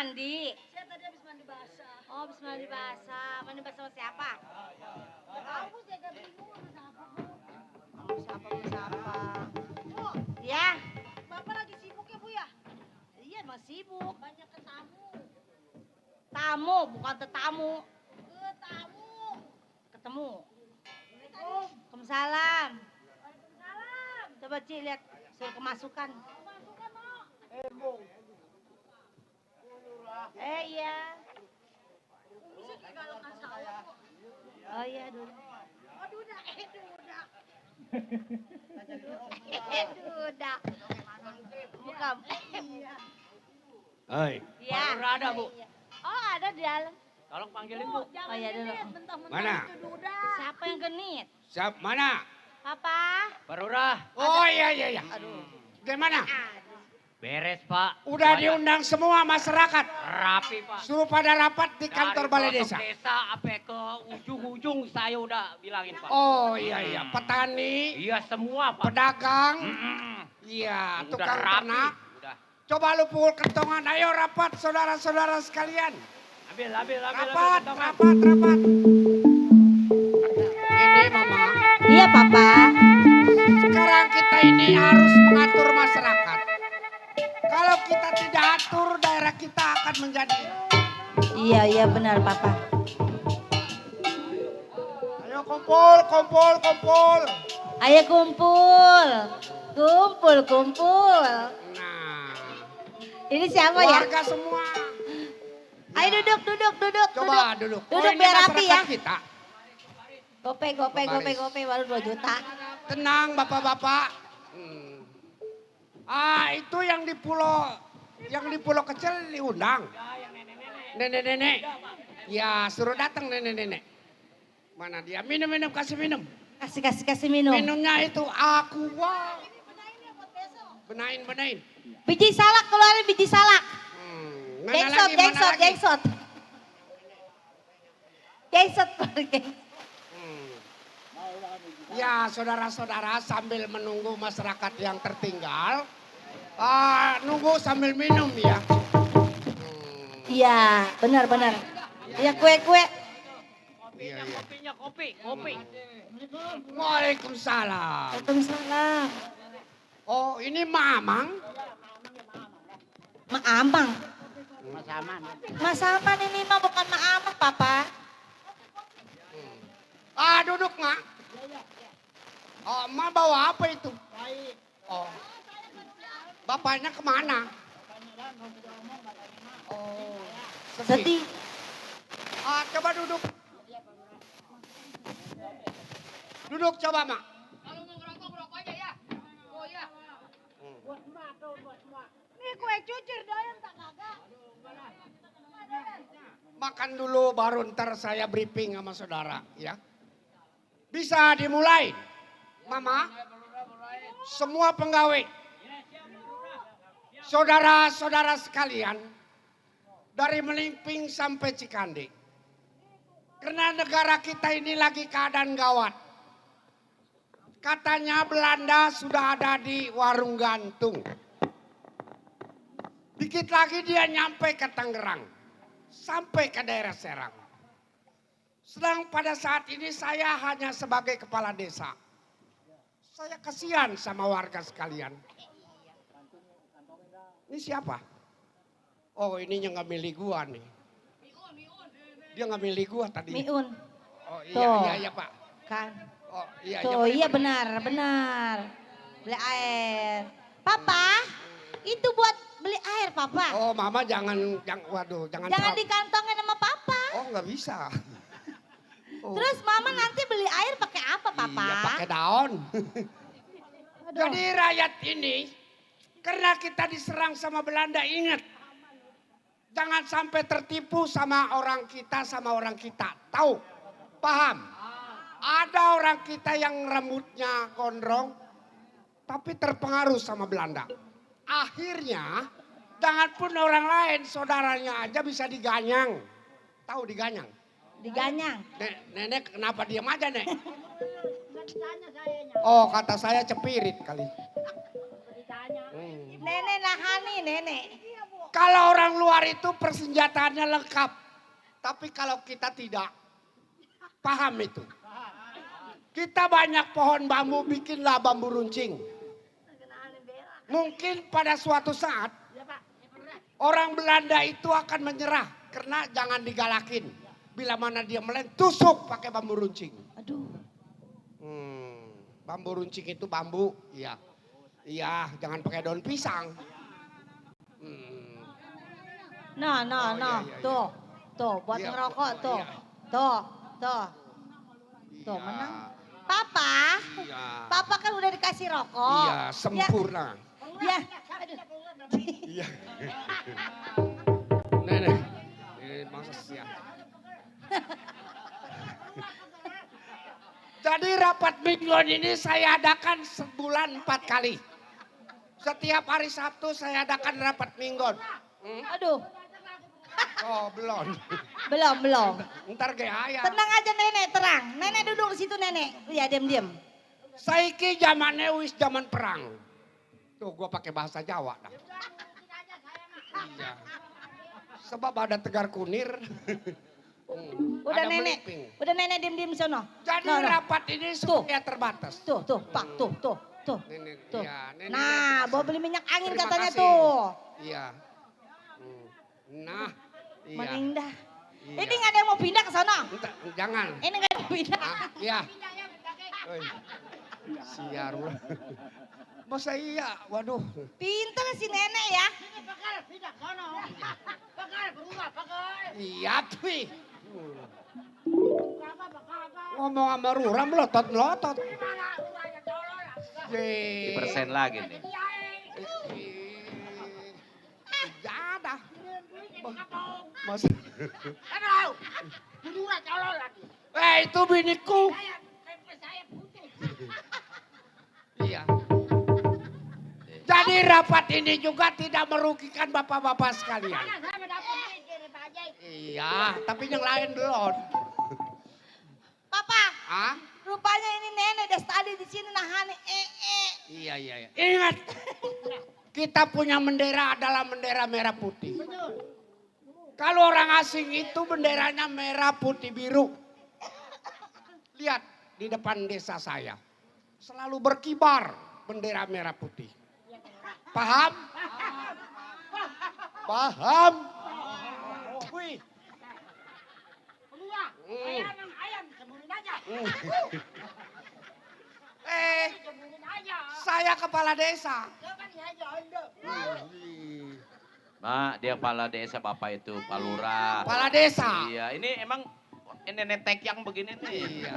mandi. Saya tadi habis mandi basah. Oh, habis mandi basah. Mandi basah sama siapa? Tahu saya gak bingung sama siapa, Bu. Siapa? Bu, Ya, Bapak lagi sibuk ya, Bu ya? iya emang sibuk. Banyak ketamu. Tamu, bukan tetamu. Ketamu. Ketemu. Assalamualaikum. Waalaikumsalam. Waalaikumsalam. Coba Ci lihat suruh kemasukan. Masukkan, Mak. Iya. Bisa digalakan saya, Bu. Oh iya dulu. Oh, duda. Duda. Dudak. Bukan. Iya. Hai, Iya. baru ada Bu. Oh ada di dalam. Tolong panggilin Bu. Jangan Oh, iya dulu. genit, mentang-mentang Mana? itu duda. Siapa yang genit? Siap mana? Papa? Barura. Oh iya iya iya. Aduh. Gimana? Beres Pak. Udah Semuanya diundang semua masyarakat. rapi Pak. Suruh pada rapat di kantor balai Dari desa. pelosok desa sampai ke ujung-ujung saya udah bilangin Pak. Oh iya iya. Petani, Iya semua Pak. pedagang, Mm-mm. iya Udah tukang rapi. ternak. Udah. Coba lu pukul kentongan. Ayo rapat saudara-saudara sekalian. Ambil. Rapat, kentongan. rapat. Ini mama. Iya Papa. Sekarang kita ini harus mengatur masyarakat. Kalau kita tidak atur, daerah kita akan menjadi. Iya benar Papa. Ayo kumpul. Ayo kumpul. Kumpul. Nah, Ini siapa ya? warga semua. Ayo duduk. Coba duduk. Duduk ini biar rapi ya. masyarakat kita. Gope baru 2 juta. Tenang bapak-bapak. Itu yang di pulau kecil diundang. Nenek-nenek. Ya suruh datang nenek-nenek. Mana dia? Minum, kasih minum. Kasih minum. Minumnya itu aqua. Benain. Biji salak, keluarin biji salak. Mana lagi? Gengsot. Ya saudara-saudara sambil menunggu masyarakat yang tertinggal. Nunggu sambil minum ya. Iya, benar. Ya kue. Kopinya kopi. Waalaikumsalam. Waalaikumsalam. Oh ini Mamang. Mak Amang. Mas Aman. Mas Aman ini mah bukan Mak Amang, Papa. Duduk Mak. Oh Mak bawa apa itu? Oh. Bapaknya kemana? Oh. Sedih. Coba duduk. Duduk coba Mak. Kalau mau ngerokok merokok aja ya. Oh ya. Buat emak. Nih kue cucur doyan tak kagak. Makan dulu baru ntar saya briefing sama saudara ya. Bisa dimulai. Mama. Semua pegawai. Saudara-saudara sekalian. Dari Melimping sampai Cikande. Karena negara kita ini lagi keadaan gawat. Katanya Belanda sudah ada di warung gantung. Dikit lagi dia nyampe ke Tangerang. Sampai ke daerah Serang. Sedang pada saat ini saya hanya sebagai kepala desa. Saya kasihan sama warga sekalian. Ini siapa? Oh ini yang nggak milih gua nih. Dia nggak milih gua tadi. Miun. Oh Tuh. iya Pak. Kan. Oh iya. Tuh, iya benar. Beli air. Papa, itu buat beli air, Papa. Oh mama jangan Jangan dikantongin sama Papa. Oh nggak bisa. Oh, Terus Mama nanti beli air pakai apa, Papa? iya pakai daun. Jadi rakyat ini karena kita diserang sama Belanda ingat. Jangan sampai tertipu sama orang kita. Tahu? Paham? Ada orang kita yang rambutnya gondrong tapi terpengaruh sama Belanda. Akhirnya jangan pun orang lain saudaranya aja bisa diganyang. Tahu diganyang? Diganyang. Nenek kenapa diam aja Nek? Ditanya sayanya. Oh kata saya cepirit kali. Ditanya. Nenek nahani, nenek. Iya Bu. Kalau orang luar itu persenjataannya lengkap. Tapi kalau kita tidak. Paham itu. Kita banyak pohon bambu, bikinlah bambu runcing. Mungkin pada suatu saat orang Belanda itu akan menyerah. Karena jangan digalakin. Bila mana dia tusuk pakai bambu runcing. Aduh. Bambu runcing itu bambu. Iya. Iya, jangan pakai daun pisang. Nah, iya. Tuh, buat Iya, ngerokok tuh. iya. Tuh, Iya. menang. Papa, Iya. Papa kan udah dikasih rokok. Iya, sempurna. Ya, aduh. Iya. Nenek. Ini masa siang. Jadi rapat mingguan ini saya adakan sebulan 4 kali. Setiap hari Sabtu saya adakan rapat mingguan. Aduh, Oh belum. belum. Ntar kayak ayam. Tenang aja nenek, terang. Nenek duduk di situ nenek. Ya, diam. Saiki zamannya wis zaman perang. Tuh gua pakai bahasa Jawa dah. Iya. Sebab ada tegar kunir. Udah Ada nenek, meliping. udah nenek diam sono. Jadi No. rapat ini supaya terbatas. Tuh, Pak, tuh. Nenek, Tuh. iya, nenek, Nah, nenek, bawa beli minyak angin terima katanya kasih. tuh. Iya. Nah, iya. Menindah. Iya. Ini nggak ada yang mau pindah ke sana. Jangan. Ini nggak ada yang mau pindah. Iya. Oi. Siar lu. Masa iya? Waduh. Pintar si nenek ya. Iya, Pi. Ngomong sama Rura melotot. Di persen lagi nih. Ada. Mas. Itu biniku. Iya. Jadi rapat ini juga tidak merugikan bapak-bapak sekalian. Iya, tapi yang lain belum. Papa, Ah? rupanya ini nenek dari tadi di sini nahan Iya. Ingat, kita punya bendera adalah bendera merah putih. Kalau orang asing itu benderanya merah putih biru. Lihat di depan desa saya. Selalu berkibar bendera merah putih. Paham? Paham? Wih. Saya kepala desa. Mak, dia kepala desa bapak itu, Pak Lurah. Kepala desa. Iya, ini emang ini nenek yang begini nih. Iya.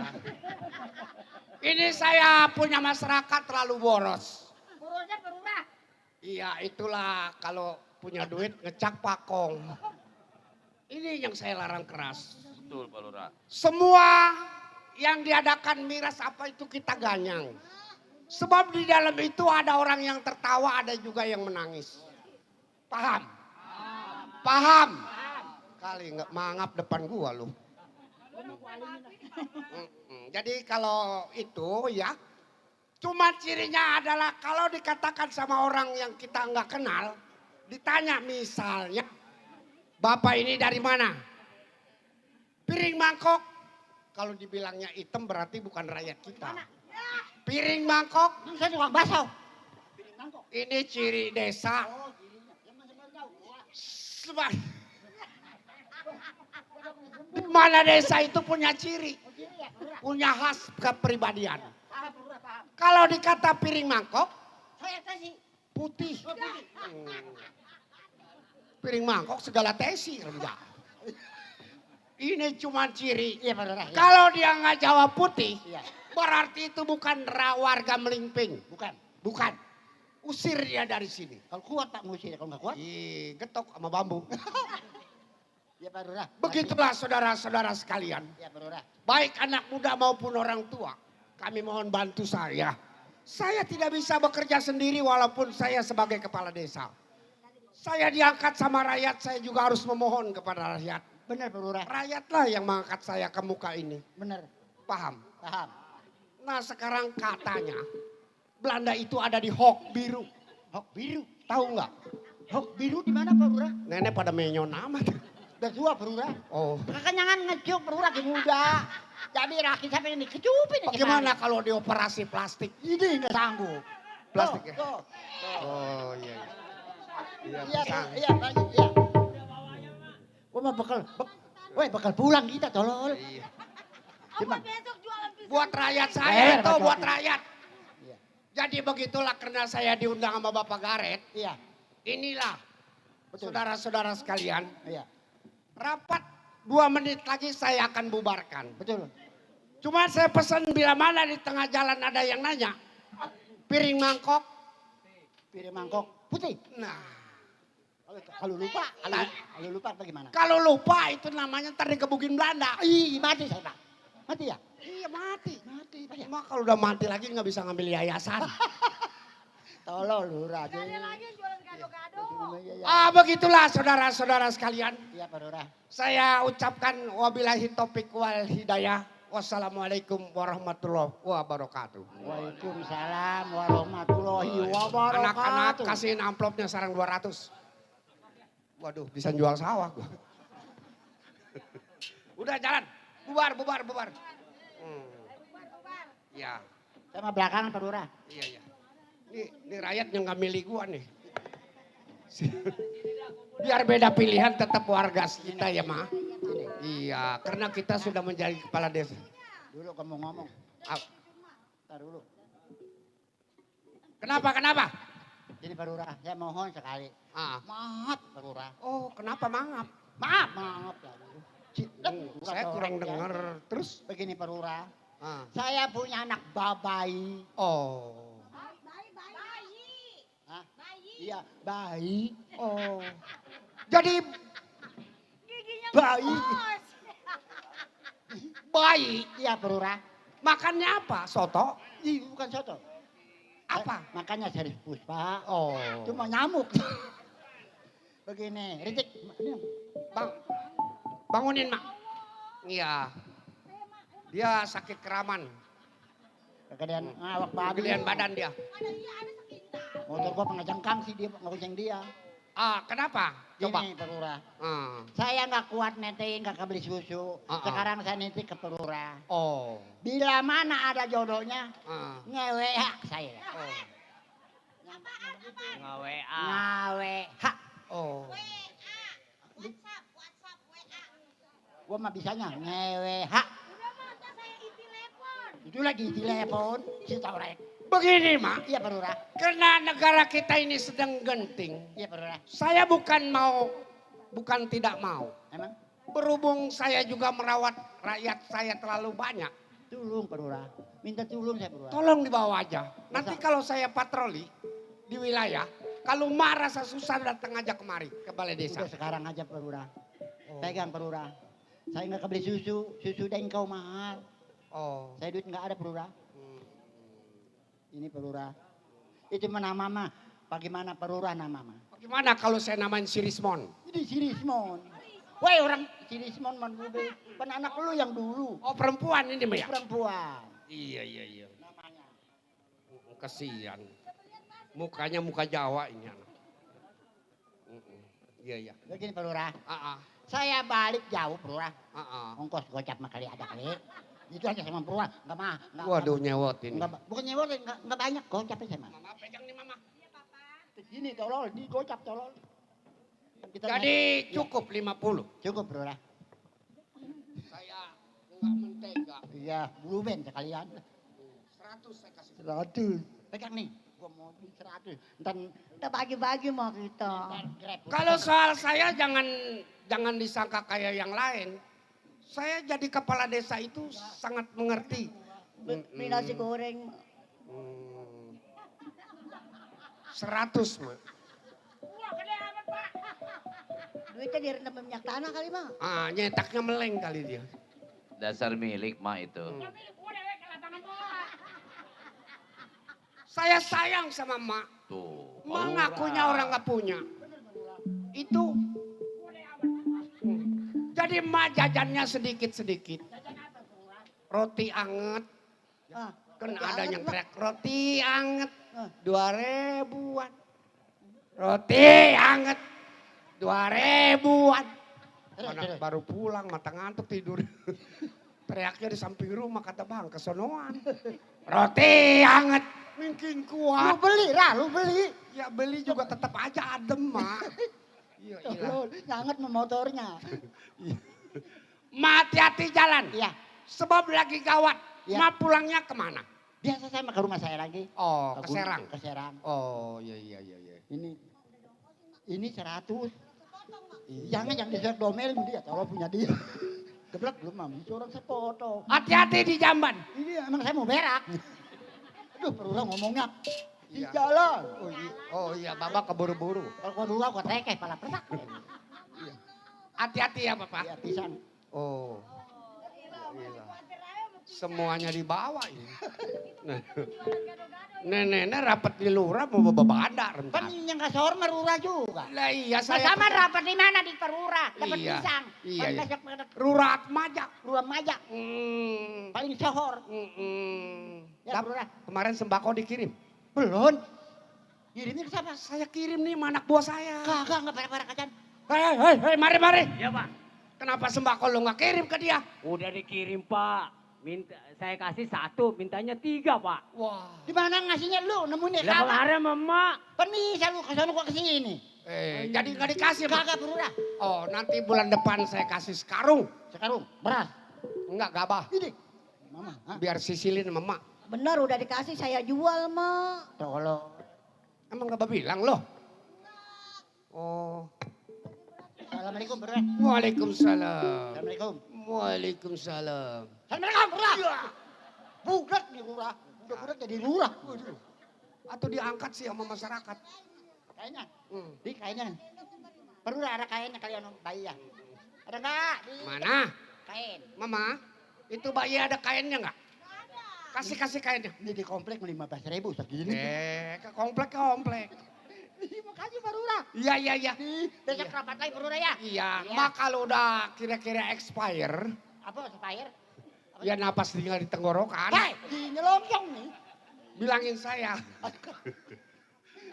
Ini saya punya masyarakat terlalu boros. Iya, itulah kalau punya duit ngecak pakong. Ini yang saya larang keras. Betul, Pak Lurah. Semua yang diadakan miras apa itu kita ganyang. Sebab di dalam itu ada orang yang tertawa, ada juga yang menangis. Paham? Paham? Kali nggak mangap depan gua lu. Jadi kalau itu ya, cuma cirinya adalah kalau dikatakan sama orang yang kita nggak kenal, ditanya misalnya, Bapak ini dari mana? Piring mangkok. Kalau dibilangnya hitam berarti bukan rakyat kita. Piring mangkok. Saya tukang bakso. Ini ciri desa. Di mana desa itu punya ciri. Punya khas kepribadian. Kalau dikata piring mangkok, putih. Piring mangkok segala tesi rendah. Ini cuma ciri. Iya, Pak Lurah. Iya. Kalau dia nggak jawab putih, Iya. berarti itu bukan warga Melimping. Bukan. Usir dia dari sini. Kalau kuat Pak ngusir, kalau nggak kuat. Ih, getok sama bambu. Iya, Pak Lurah. Begitulah saudara-saudara sekalian. Iya, Pak Lurah. Baik anak muda maupun orang tua. Kami mohon bantu saya. Saya tidak bisa bekerja sendiri walaupun saya sebagai kepala desa. Saya diangkat sama rakyat, saya juga harus memohon kepada rakyat. Benar, Pak Lurah. Rakyatlah yang mengangkat saya ke muka ini. Benar. Paham? Paham. Nah sekarang katanya Belanda itu ada di Hok Biru. Hok biru. Tahu nggak? Hok biru di mana Pak Lurah? Nenek pada menyon amat. Udah tua Pak Lurah. Oh. Kekenyangan ngecup Pak Lurah lagi muda. Jadi raki sampai ini kecupin aja. Bagaimana kalau dioperasi plastik? Ini nggak sanggup. Plastik ya? Tuh. Oh iya. Iya, Iya, bisa. iya, lanjut, iya. Gua mah bakal pulang kita tolol. Iya. Cuman, Buat rakyat saya itu, Pak buat Joki. rakyat. Iya. Jadi begitulah karena saya diundang sama Bapak Garet. Iya, Inilah betul. saudara-saudara sekalian. Iya, Rapat 2 menit lagi saya akan bubarkan. betul. Cuma saya pesan bila mana di tengah jalan ada yang nanya. Piring mangkok. Piring mangkok putih. Nah, Kalau lupa bagaimana? kalau lupa itu namanya ntar dikebukin Belanda. Ih, mati saya Pak. Mati ya? Iya mati. Mati Pak ya. Cuma kalau udah mati lagi nggak bisa ngambil yayasan. Tolol Lurah. Ada lagi yang jualan gado-gado. Begitulah saudara-saudara sekalian. Iya Pak Lurah. Saya ucapkan wabillahi taufiq wal hidayah. Wassalamualaikum warahmatullahi wabarakatuh. Waalaikumsalam warahmatullahi wabarakatuh. Anak-anak kasihin amplopnya sarang 200. Waduh, bisa jual sawah gua. Udah jalan, bubar. Ya, Sama belakangan Pak Lurah. iya. Ini rakyat yang nggak milih gua nih. Biar beda pilihan tetap warga kita ya, Ma. Iya, karena kita sudah menjadi kepala desa. Dulu kamu ngomong. Ah, Ntar dulu. Kenapa? Jadi Pak Lurah, saya mohon sekali. Ah. Maaf Pak Lurah. Oh, kenapa mangap? Maaf ya. Saya kurang dengar. Terus? Begini Pak Lurah. Ah. Saya punya anak babai. Oh. Hah? Iya, bayi. Oh. Jadi Bayi. bayi Iya Pak Lurah. makannya apa? Soto? Ih, bukan soto. Apa? Makanya serius Puspa. Oh. Cuma nyamuk. Begini, Ritik. Bang, bangunin mak. Iya. Dia sakit keraman. Kegedean ngawak babi. Kegedean badan dia. Motor gua pengajengkang sih dia, ngoceng dia. Kenapa? Coba. Gini Pak Lurah. Ah. Saya nggak kuat neting, nggak kebeli susu. Sekarang saya neting ke Pak Lurah. Oh. Bila mana ada jodohnya, Ah. ngeweha saya. Oh. Nge-WA. Ngaweha. Oh. Gua mah bisanya ngeweha. Itu lagi di telepon, si taurek. Begini mak. Iya Pak Lurah. Karena negara kita ini sedang genting. Iya Pak Lurah. Saya bukan tidak mau. Emang? Berhubung saya juga merawat rakyat saya terlalu banyak. Tolong Pak Lurah. Minta tolong saya Pak Lurah. Tolong dibawa aja. Nanti kalau saya patroli di wilayah, kalau marah susah datang aja kemari ke balai desa. Udah sekarang aja Pak Lurah. Pegang Pak Lurah. Saya nggak kebeli susu dengkau mahal. Oh. Saya duit nggak ada Pak Lurah. Ini Pak Lurah. Itu nama mah. Bagaimana Pak Lurah nama mah? Bagaimana kalau saya namain si Rismon? Ini si Rismon. Woi orang si Rismon man bube. Kan anak lu yang dulu. Oh perempuan ini mah ya? Perempuan. Iya. Namanya. Kasihan. Mukanya muka Jawa ini anak. Iya. Begini Pak Lurah. Saya Saya balik jauh Pak Lurah. Ongkos Gocap mah kali ada kali. Itu aja sama Pak Lurah. Nggak mah. Waduh nyewot ini. Bukan nyewot, nggak banyak. Gocap aja mah. Mama pegang nih mama. Ini tolol, di gocap tolol. Jadi cukup 50. Cukup Pak Lurah. Saya enggak mentega. Iya, buluben sekalian. 100 saya kasih. 100. Pegang nih. Gua mau beli 100. Ntar kita bagi-bagi mau kita. Kalau soal saya jangan disangka kayak yang lain. Saya jadi kepala desa itu sangat mengerti. Beli nasi goreng. 100 mah. Duitnya direndam minyak tanah kali bang. Nyetaknya meleng kali dia. Dasar milik mak itu. Saya sayang sama mak. Tuh. Mak ngakunya orang nggak punya. Itu. Jadi mak jajannya sedikit-sedikit. Roti anget. Kan ada yang teriak roti anget. 2 ribuan. Roti anget 2.000-an. Anak baru pulang, mata ngantuk tidur. Teriaknya di samping rumah, kata bang, kesonoan. Roti anget, mungkin Lu kuat. beli, Ra, lu beli. Ya beli juga tetap aja adem, Mak. Iya, iya. Lu nyanget sama motornya. Ma, hati-hati jalan. Iya. Sebab lagi gawat. Iya. Ma pulangnya kemana? Biasa saya mah ke rumah saya lagi. Oh, ke Serang. Ke Serang. Oh, iya, iya, iya. Iya. Ini 100. Jangan yang disuruh domelin dia, kalau punya dia. Geblek belum mami, orang saya foto. Hati-hati di jamban. Ini emang saya mau berak. Aduh, perlu ngomongnya. Di Iya. jalan. Oh iya, Babak keburu-buru. Kalau kau dulu kau tekeh, pala petak. Hati-hati ya, Bapak. Iya, pisan. Oh. Gila. Semuanya dibawa ini. Nenek rapat di lurah mau bawa bandar. Kan yang kasih hormat Rura juga. Lah iya saya. Sama rapat di mana di Perura, dapat Iya. pisang. Iya, Paling iya. banyak Rurat Majak. Rura Majak, paling sohor. Ya, Rura. Kemarin sembako dikirim. Belum. Kirimnya ke siapa? Saya kirim nih sama anak buah saya. Kagak, enggak pada kacan. Hei, mari. Ya Pak, Kenapa sembako lo nggak kirim ke dia? udah dikirim Pak. Saya kasih 1, mintanya 3 Pak. Wah. Di mana ngasihnya lu? Nemunya Lah kagak. kemarin Mama. Kan bisa lu ke sono kok ke sini. Jadi nggak dikasih, Pak? Kagak Rura. Oh, nanti bulan depan saya kasih sekarung. Sekarang beras. Enggak, gabah. Ini. Mama, hah? Biar sisilin sama emak. Benar udah dikasih saya jual, Mak. Tolong. Emang gak bilang loh? Oh. Assalamualaikum, Bro. Waalaikumsalam. Assalamualaikum. Waalaikumsalam. Assalamualaikum, Rura. Budak nih Rura. Budak jadi lurah. Atau diangkat sih sama masyarakat. Kayaknya. Hmm. Di kayaknya. Perlu ada kainnya kalian bayi ya. Ada enggak? Di Mana? kain. Mama, itu bayi ada kainnya nggak? Kasih kainnya. Ini di komplek 15.000 segini. Ke komplek. Makasih Pak Rura. Iya. Besok rapat lagi Pak Rura ya. Iya, mak kalau udah kira-kira expire, Apa supplier? ya napas tinggal di tenggorokan. Hei, di nyelonjong nih. Bilangin saya.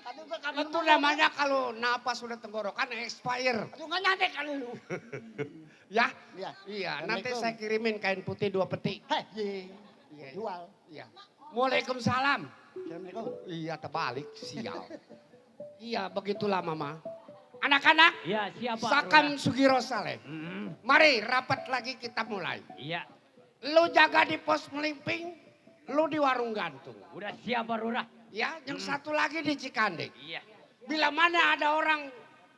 Aduh, gua kapan Itu namanya kalau napas sudah tenggorokan expire. Aduh, nggak nyampe kali lu. Ya? Iya. Iya, nanti Assalamualaikum. saya kirimin kain putih 2 peti. Hei, Iya. jual. Iya. Waalaikumsalam. Assalamualaikum. Iya, terbalik, sial. Iya, begitulah Mama. Anak-anak, Iya, siapa? Sakam Sugiro Saleh. Mari rapat lagi kita mulai. Iya, Lu jaga di pos Melimping, lu di warung gantung. udah siap Pak Lurah. Ya, yang satu lagi di Cikande. Iya, Bila mana ada orang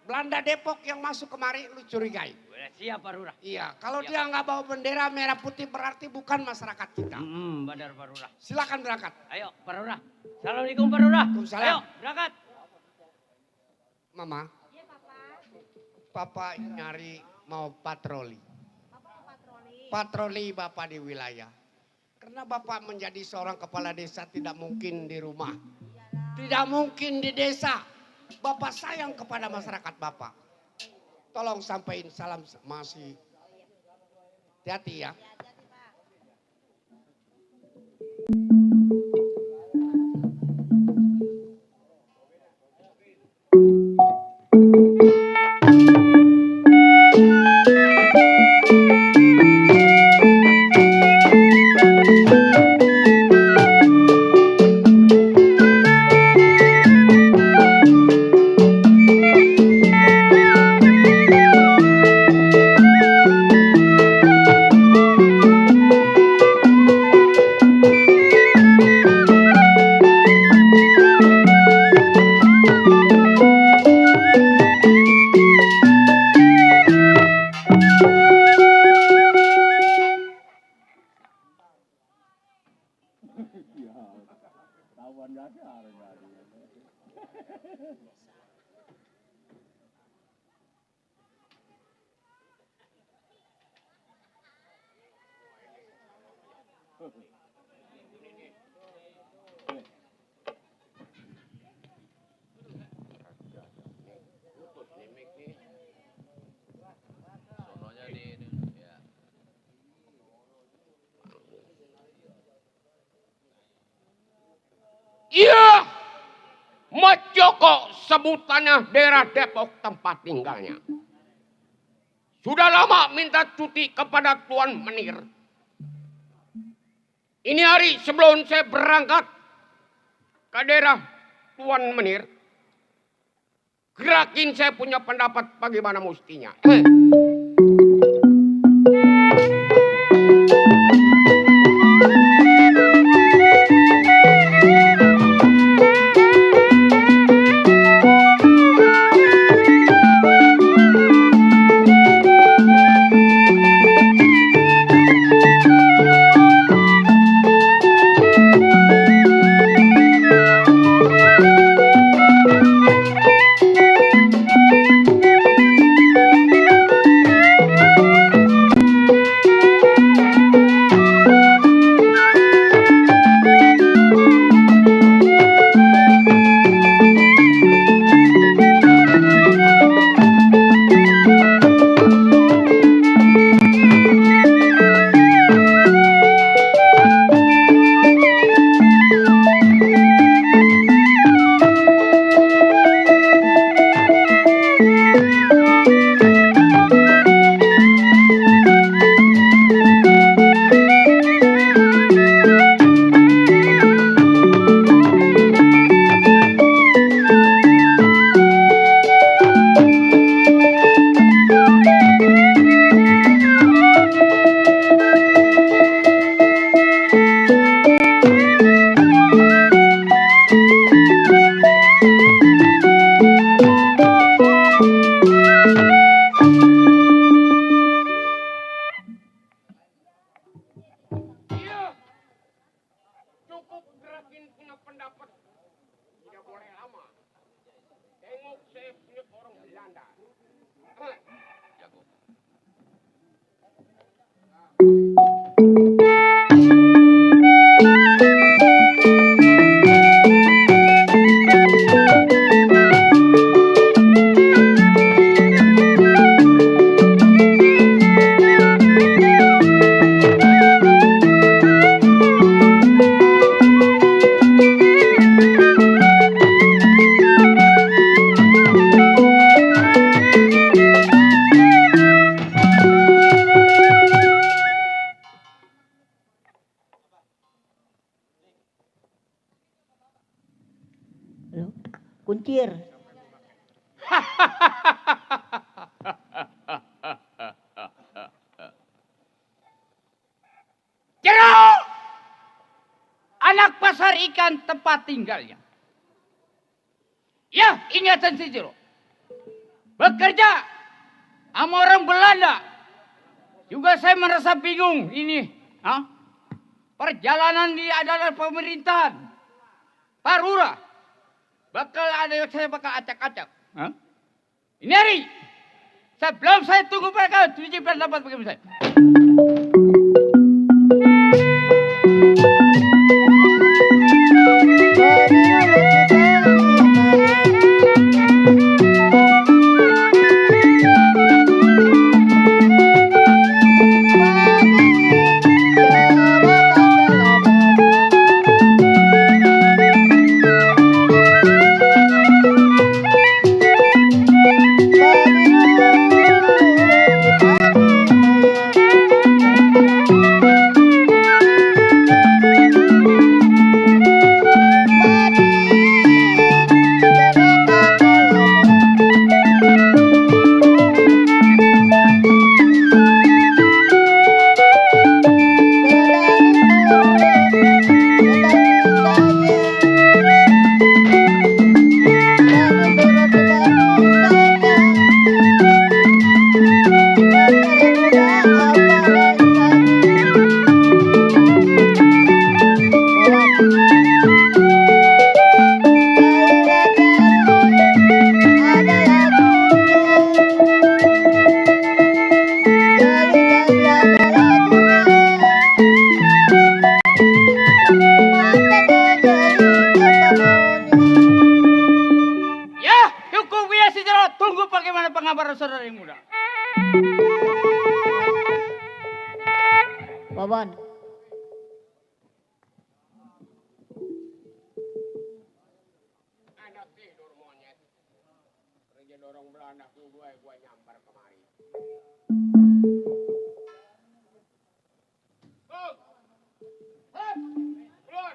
Belanda Depok yang masuk kemari, lu curigai. udah siap Pak Lurah. Iya, kalau Siap. dia nggak bawa bendera merah putih berarti bukan masyarakat kita. Benar Pak Lurah. Silakan berangkat. Ayo Pak Lurah. Assalamualaikum Pak Lurah. Waalaikumsalam. Ayo berangkat. Mama. Papa nyari mau patroli. Patroli Bapak di wilayah. Karena Bapak menjadi seorang kepala desa tidak mungkin di rumah. Tidak mungkin di desa. Bapak sayang kepada masyarakat Bapak. Tolong sampaikan salam masih. Hati-hati ya. Iya, Mat Joko sebutannya daerah Depok tempat tinggalnya. Sudah lama minta cuti kepada Tuan Menir. Ini hari sebelum saya berangkat ke daerah Tuan Menir, gerakin saya punya pendapat bagaimana mestinya. Kuncir. Jero, anak pasar ikan tempat tinggalnya. Ya, ingatan si Jero. Bekerja sama orang Belanda. Juga saya merasa bingung ini. Perjalanan di adalah pemerintahan. Parura. Saya bakal acak-acak. Ini hari. Sebelum saya tunggu mereka, cuci pendapat bagaimana saya. pengabaran saudara yang muda. Wawan. Ada tidur monyet. dorong Belanda gua nyambar kemari. Keluar.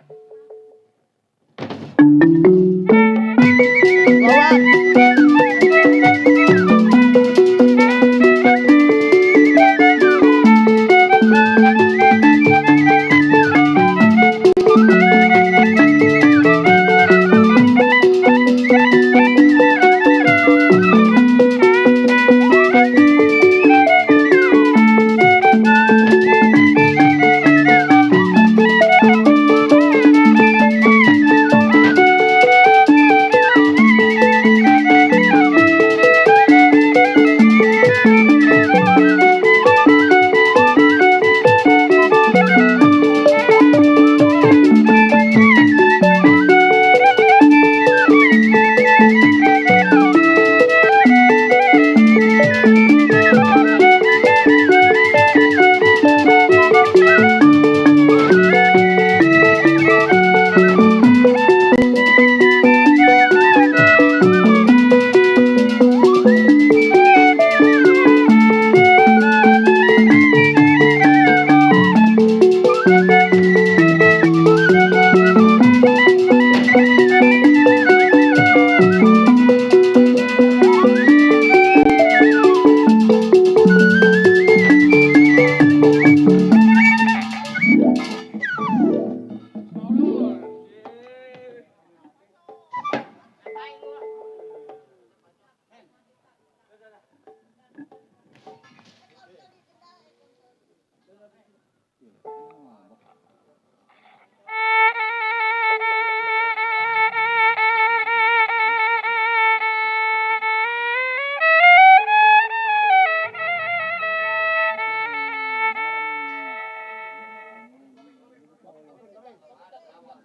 Bawa.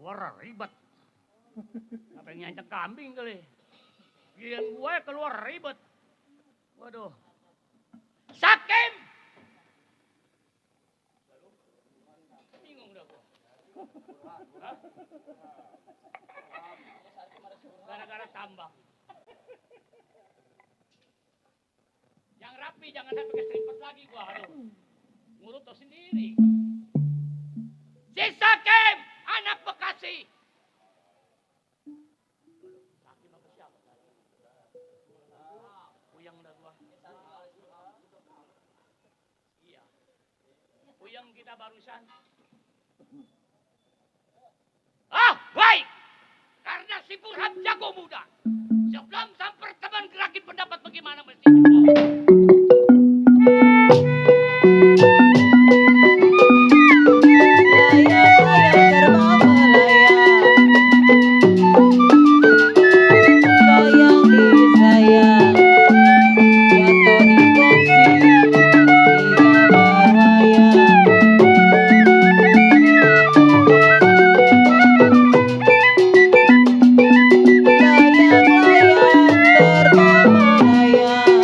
Keluar ribet. Apa yang nyancak kambing kali. Giliran gue keluar ribet. Waduh. Sakim! Bingung dah gue. Hah? Gara-gara tambang. Yang rapi jangan sampai keseripet lagi gua. Aduh. Ngurut tau sendiri. Si Sakim! Anak Bekasi. Sakim apa siapa? Puyang dah gua. Iya. Puyang kita barusan. Baik. Karena si Burhan jago muda. Sebelum sampai teman gerakin pendapat bagaimana mestinya. Layang-layang terbang melayang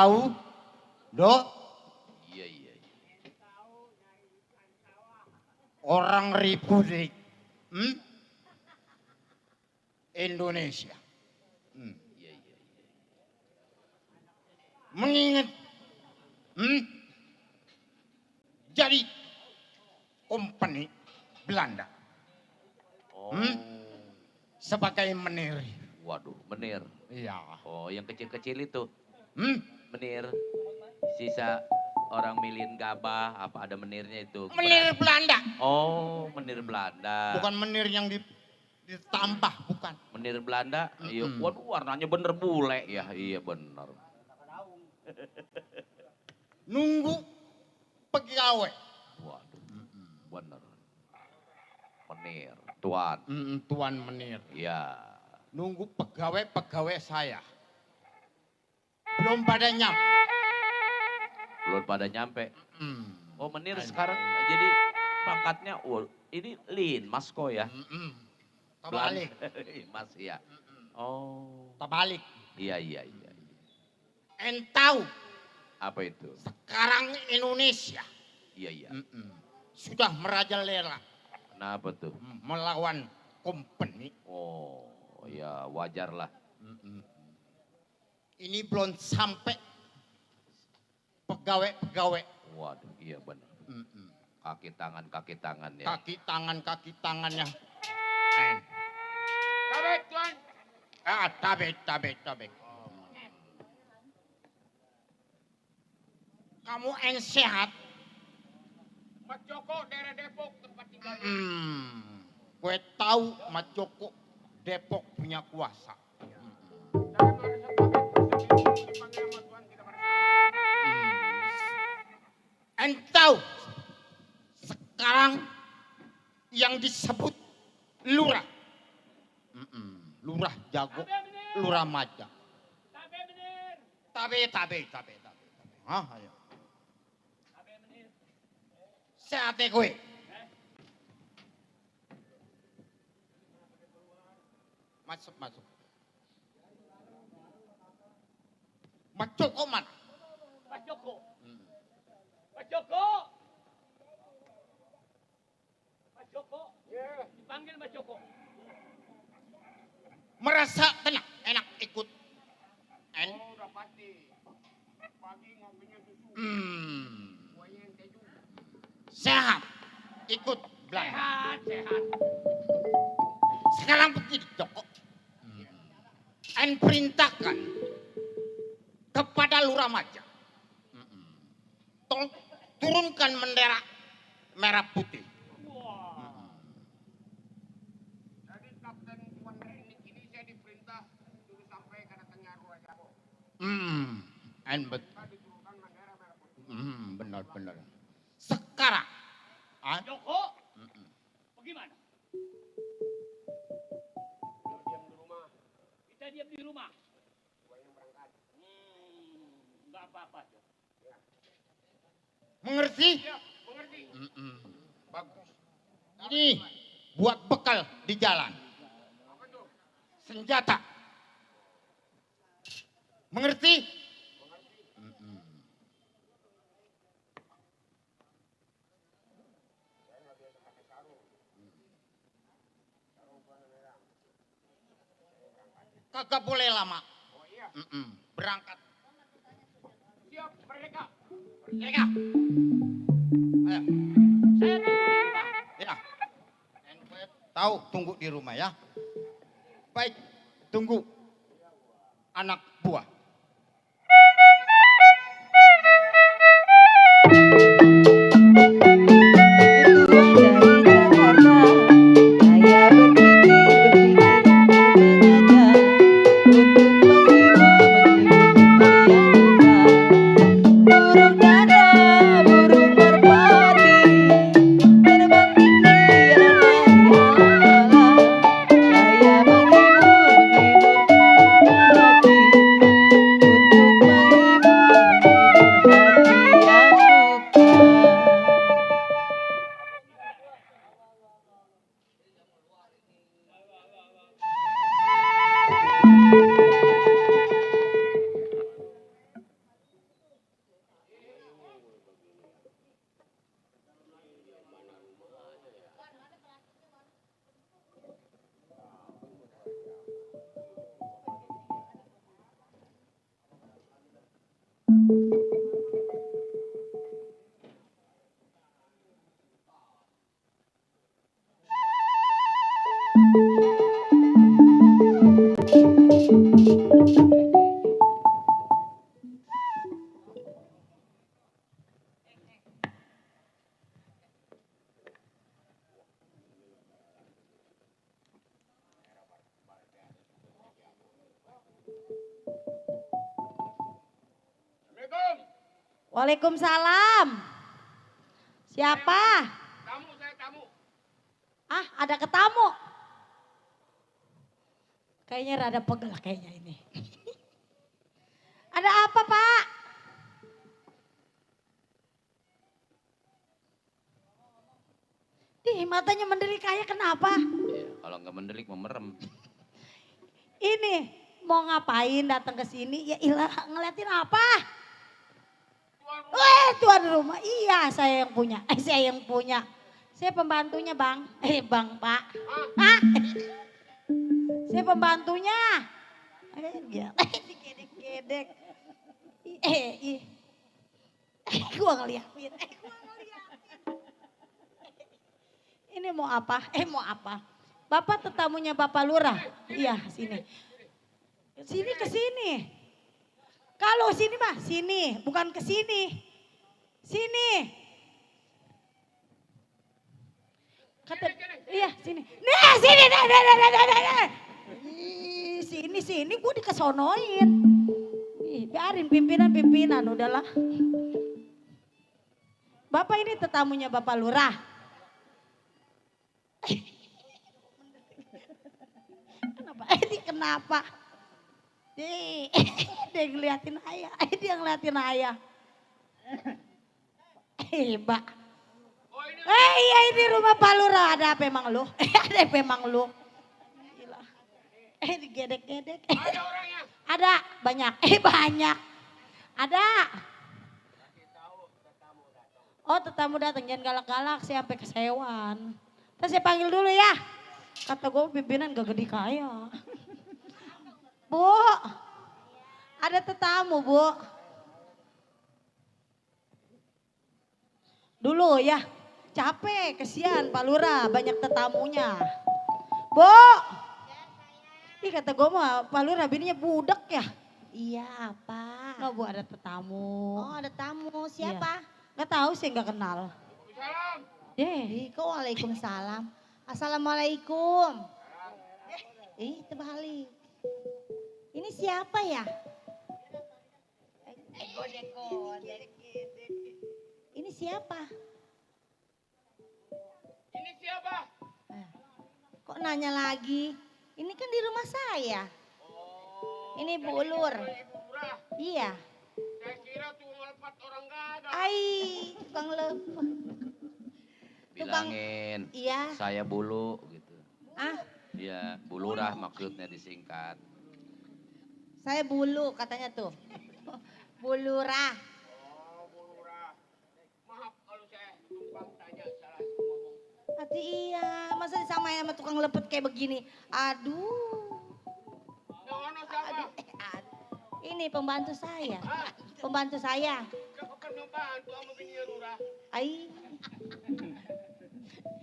tahu, Dok, Iya, iya, iya. orang Republik Indonesia Iya, iya, iya. mengingat jadi company Belanda Oh. sebagai menir. Waduh, menir. Iya. Oh, yang kecil-kecil itu. Hmm? Menir. Sisa orang milin gabah, apa ada menirnya itu? Menir Belanda, Oh, menir Belanda. bukan menir yang ditambah, bukan. Menir Belanda, iya. Mm-mm. Waduh, warnanya bener bule ya. Iya bener. Nunggu pegawai. Waduh, bener. Menir, tuan. Tuan menir. Iya. Nunggu pegawai saya. Belum pada nyampe. Belum pada nyampe. Mm. Oh, menir sekarang jadi pangkatnya, ini lin, mas kok ya. Terbalik. Mas, iya. Oh, Terbalik. iya, iya, iya. Entau Apa itu? sekarang Indonesia Iya, iya. sudah merajalela Kenapa tuh? melawan company. Oh, ya wajar lah. Ini belum sampai pegawai-pegawai. Waduh, iya benar. Kaki tangan ya. Kaki tangannya. Tabek Tuan. Tabek. Kamu sehat? Mas Joko daerah Depok tempat tinggalnya. Gue tahu Mat Joko Depok punya kuasa. Saya merasa pamit dipanggil sama Tuan tidak bersalah. Entau sekarang yang disebut lurah. Lurah Jago, lurah Maja. Tabe menir. Tabe. Hah, ayo. Tabe menir. Sehat gue. Masuk. Mat Joko mana? Mas Joko. Mas Joko. Mas Joko. Dipanggil Mas Joko. Merasa tenang, enak ikut. Oh, udah pasti. Pagi ngopinya susu. Kuahnya yang keju. Sehat, ikut Belanda. Sehat. Sekarang begini Joko. Perintahkan kepada Lurah Maja. Turunkan bendera merah putih. Wah. Jadi Kapten Tuan ini saya diperintah suruh sampai ke datangnya Ruah Jago. Tadi turunkan bendera merah putih. Benar. Sekarang, Joko. Bagaimana? Diam di rumah. Kita diam di rumah. Gua yang berangkat. Enggak apa-apa. Joko. mengerti? Iya, mengerti. Bagus. Ini buat bekal di jalan. Apa tuh? Senjata. Mengerti? Kagak boleh lama. Oh iya. Berangkat. Siap, merdeka. Mereka. Ayo. Saya tunggu di rumah. Ya. Tahu tunggu di rumah ya. Baik, tunggu anak buah. Untuk menghibur hati yang luka. Assalamualaikum. Waalaikumsalam. Siapa? Saya tamu. Ah, ada ketamu. Kayaknya rada pegel kayaknya ini. Ada apa, Pak? Ih, matanya mendelik kayak kenapa? Iya, kalau nggak mendelik memerem. Ini mau ngapain datang ke sini? Ya ilah, ngeliatin apa? Tuan rumah. Iya, saya yang punya. Saya yang punya. Saya pembantunya, Bang. Bang, Pak. Hah? Saya pembantunya. Gedek-gedek. Gua ngeliatin. Ini mau apa? Mau apa? Bapak tetamunya Bapak Lurah. Iya, sini. Sini ke sini. Kalau sini mah sini, bukan ke sini. Sini. Kata, iya sini. Nih sini, nih. Sini, gue dikesonoin. Ih, biarin pimpinan, udahlah. Bapak ini tetamunya Bapak Lurah. Kenapa? Dia ngeliatin ayah. Dia ngeliatin ayah. Mbak. Iya ini rumah Pak Lurah. Ada apa emang lu? Ada apa emang lu? Gila. Digedek-gedek. Ada orangnya. Ada banyak. Banyak. Ada. Oh tetamu datang. Jangan galak-galak. Saya sampai kesewan. Terus saya panggil dulu ya. Kata gue pimpinan gak gede kaya. Bu, ada tetamu Bu. Dulu ya, capek, kesian Pak Lurah, banyak tetamunya. Bu, ih kata gue mah Pak Lurah bininya budak ya. Iya apa? Nggak Bu ada tetamu. Oh ada tamu, siapa? Nggak tahu sih nggak kenal. Salam. Kok waalaikumsalam. Assalamualaikum. Terbalik. Ini siapa ya? Ini siapa? Ini siapa? Kok nanya lagi? Ini kan di rumah saya. Ini Bu Ulur. Ibu Murah. Iya. Saya kira tukang lepat orang gagal. Tukang lepot. Bilangin, Iya. saya bulu gitu. Ah, Dia bulurah maksudnya disingkat. saya bulu katanya tuh. Bulurah. Oh, Bu Lurah. Maaf kalau saya tumpang tanya salah ngomong. Hati iya, masa disamain sama tukang lepet kayak begini? Aduh. Nah, siapa? Ini pembantu saya. Pembantu saya. Siapa kan membantu sama bininya Lurah? Ai.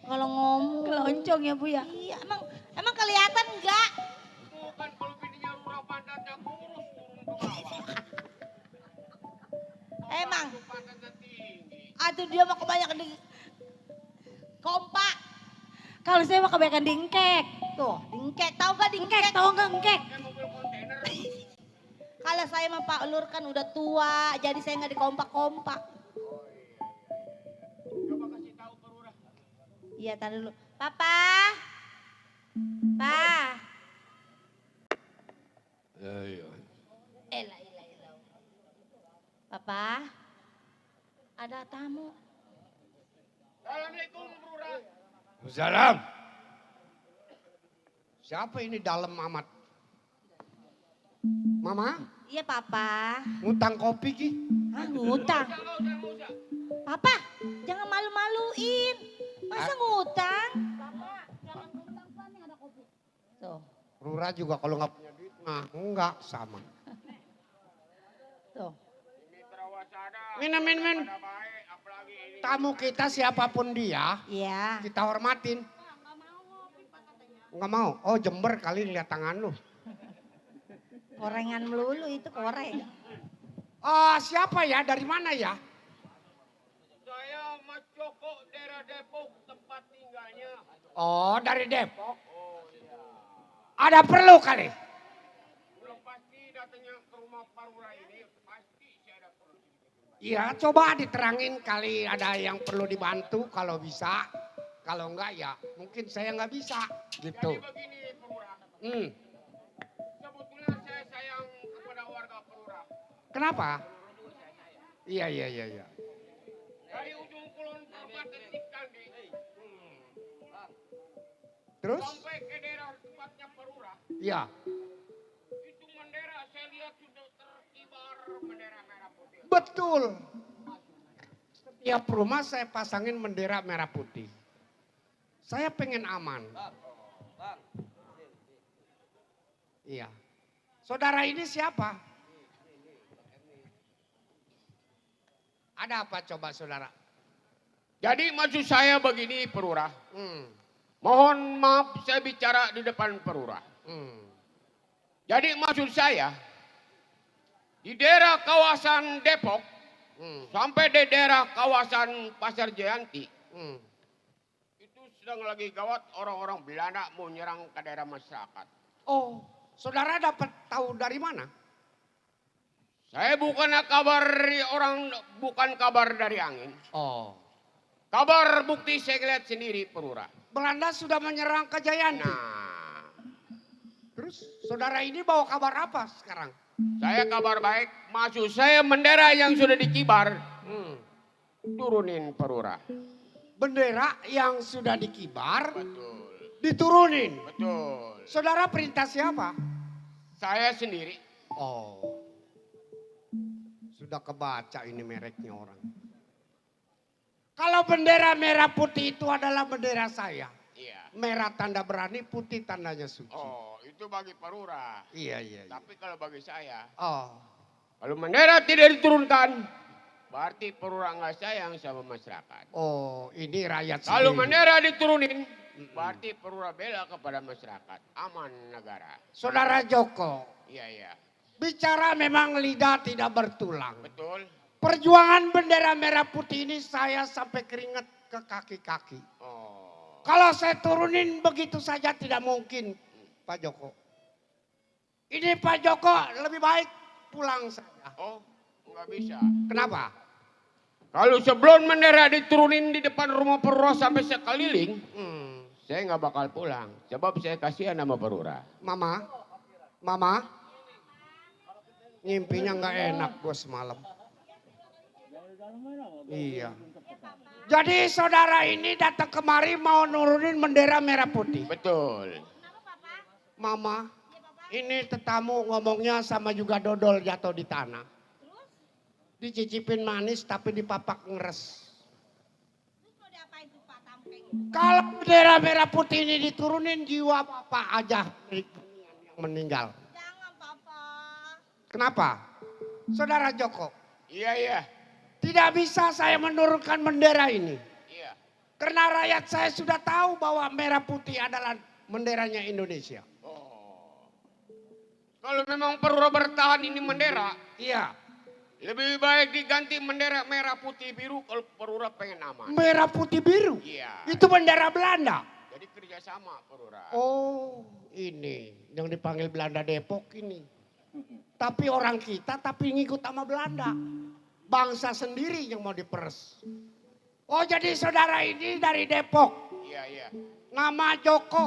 Kalau ngomong. Keloncong ya Bu ya. Iya, emang kelihatan enggak? Bukan kalau bininya Lurah pantatnya kurus turun ke bawah. Emang. Pantatnya tinggi. Aduh dia mah kebanyakan di kompak. Kalau saya mah kebanyakan dingkek. Tuh, dingkek. Tahu gak dingkek? Tahu nggak ngkek? Kayak mobil kontainer. Kalau saya sama Pak Lur kan udah tua, jadi saya nggak dikompak-kompak. Coba kasih tahu ke Lurah. Iya, tar dulu. Papa. Pa. Elah. Papa. Ada tamu. Assalamualaikum Lurah. Salam. Siapa ini dalam amat? Mama, Iya, Papa. ngutang kopi ki? Hah, ngutang. Nggak usah. Papa, jangan malu-maluin. Masa ngutang? Tuh, Rura juga kalau nggak punya duit, nah enggak sama. tuh. Ini terawasana. Minum. Ada baik, apalagi ini. Tamu kita siapapun dia, Iya. kita hormatin. Nggak mau. Oh Jember kali lihat tangan lu. Korengan melulu itu koreng. Siapa ya? Dari mana ya? Saya Mas Joko, daerah Depok, tempat tinggalnya. Oh dari Depok. Ada perlu kali? Belum pasti datangnya ke rumah Parura ini, pasti saya ada perlu. Iya coba diterangin kali ada yang perlu dibantu kalau bisa. Kalau enggak ya mungkin saya nggak bisa gitu. Jadi begini Parura, Hmm. sebetulnya saya sayang kepada warga Parura. Kenapa? Iya. Dari ujung kulon Purba Detik Candi Terus? sampai ke daerah tempatnya Parura, Iya. itu bendera saya lihat sudah terkibar bendera merah putih. Betul. Setiap rumah saya pasangin bendera merah putih. Saya pengen aman. Iya. Saudara ini siapa? Ada apa coba saudara? Jadi maksud saya begini Parura, Hmm. mohon maaf saya bicara di depan Parura. Hmm. Jadi maksud saya di daerah kawasan Depok Hmm. sampai di daerah kawasan Pasar Jayanti Hmm. itu sedang lagi gawat, orang-orang Belanda mau nyerang ke daerah masyarakat. Oh, saudara dapat tahu dari mana? Saya bukan kabar dari orang, bukan kabar dari angin. Oh. Kabar bukti saya lihat sendiri Parura. Belanda sudah menyerang ke Jayanti. Nah, Terus saudara ini bawa kabar apa sekarang? saya kabar baik, maksud saya bendera yang sudah dikibar Hmm. turunin Parura. Bendera yang sudah dikibar Betul, diturunin. betul. Saudara perintah siapa? Saya sendiri. Oh. Sudah kebaca ini mereknya orang. Kalau bendera merah putih itu adalah bendera saya. Iya. Merah tanda berani, putih tandanya suci. Oh, itu bagi Parura. Iya. Tapi kalau bagi saya, Oh. kalau bendera tidak diturunkan, berarti Parura nggak sayang sama masyarakat. Oh, ini rakyat Kalau sendiri. bendera diturunin, berarti Parura bela kepada masyarakat. Aman negara. Saudara Joko, Iya. bicara memang lidah tidak bertulang. Betul. Perjuangan bendera merah putih ini saya sampai keringat ke kaki-kaki. Oh. Kalau saya turunin begitu saja tidak mungkin, Pak Joko. Ini Pak Joko lebih baik pulang saja. Oh, nggak bisa. Kenapa? Kalau sebelum bendera diturunin di depan rumah Parura sampai sekeliling, saya nggak bakal pulang. Sebab saya kasihan sama Parura. Mama, ngimpinya nggak enak bos malam. Iya. Jadi saudara ini datang kemari mau nurunin bendera merah putih. Betul. Mama, ini tetamu ngomongnya sama juga dodol jatuh di tanah. Dicicipin manis tapi dipapak ngeres. Kalau bendera merah putih ini diturunin jiwa bapak aja yang meninggal. Jangan Papa. Kenapa? Saudara Joko, Iya. tidak bisa saya menurunkan bendera ini. Iya. Karena rakyat saya sudah tahu bahwa merah putih adalah benderanya Indonesia. Oh. Kalau memang Parura bertahan ini bendera, Iya, lebih baik diganti bendera merah putih biru kalau Parura pengen aman. merah putih biru. Iya. Itu bendera Belanda. Jadi kerjasama Parura. Oh, ini yang dipanggil Belanda Depok ini. Tapi orang kita tapi ngikut sama Belanda. Bangsa sendiri yang mau diperes. Oh, jadi saudara ini dari Depok. Iya. Nama Joko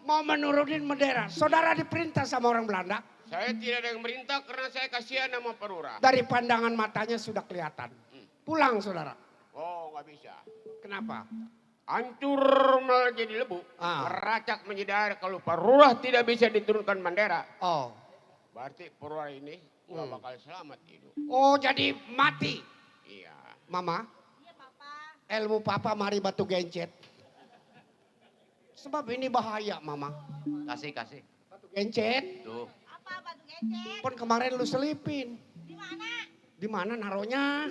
mau menurunin bendera. Saudara diperintah sama orang Belanda. Saya tidak ada yang merintah karena saya kasihan sama Parura. Dari pandangan matanya sudah kelihatan. Pulang saudara. Oh, nggak bisa. Kenapa? Hancur menjadi lebu, Ah. meracak menjadi air. Kalau Parura tidak bisa diturunkan bendera, Oh. berarti Parura ini nggak bakal selamat hidup. Oh, jadi mati. Iya. Mama, Iya Papa. ilmu papa mari batu gencet. Sebab ini bahaya mama. Kasih. Batu gencet. Tuh. Apa batu gecek? Pun kemarin lu selipin. Di mana? Di mana naruhnya?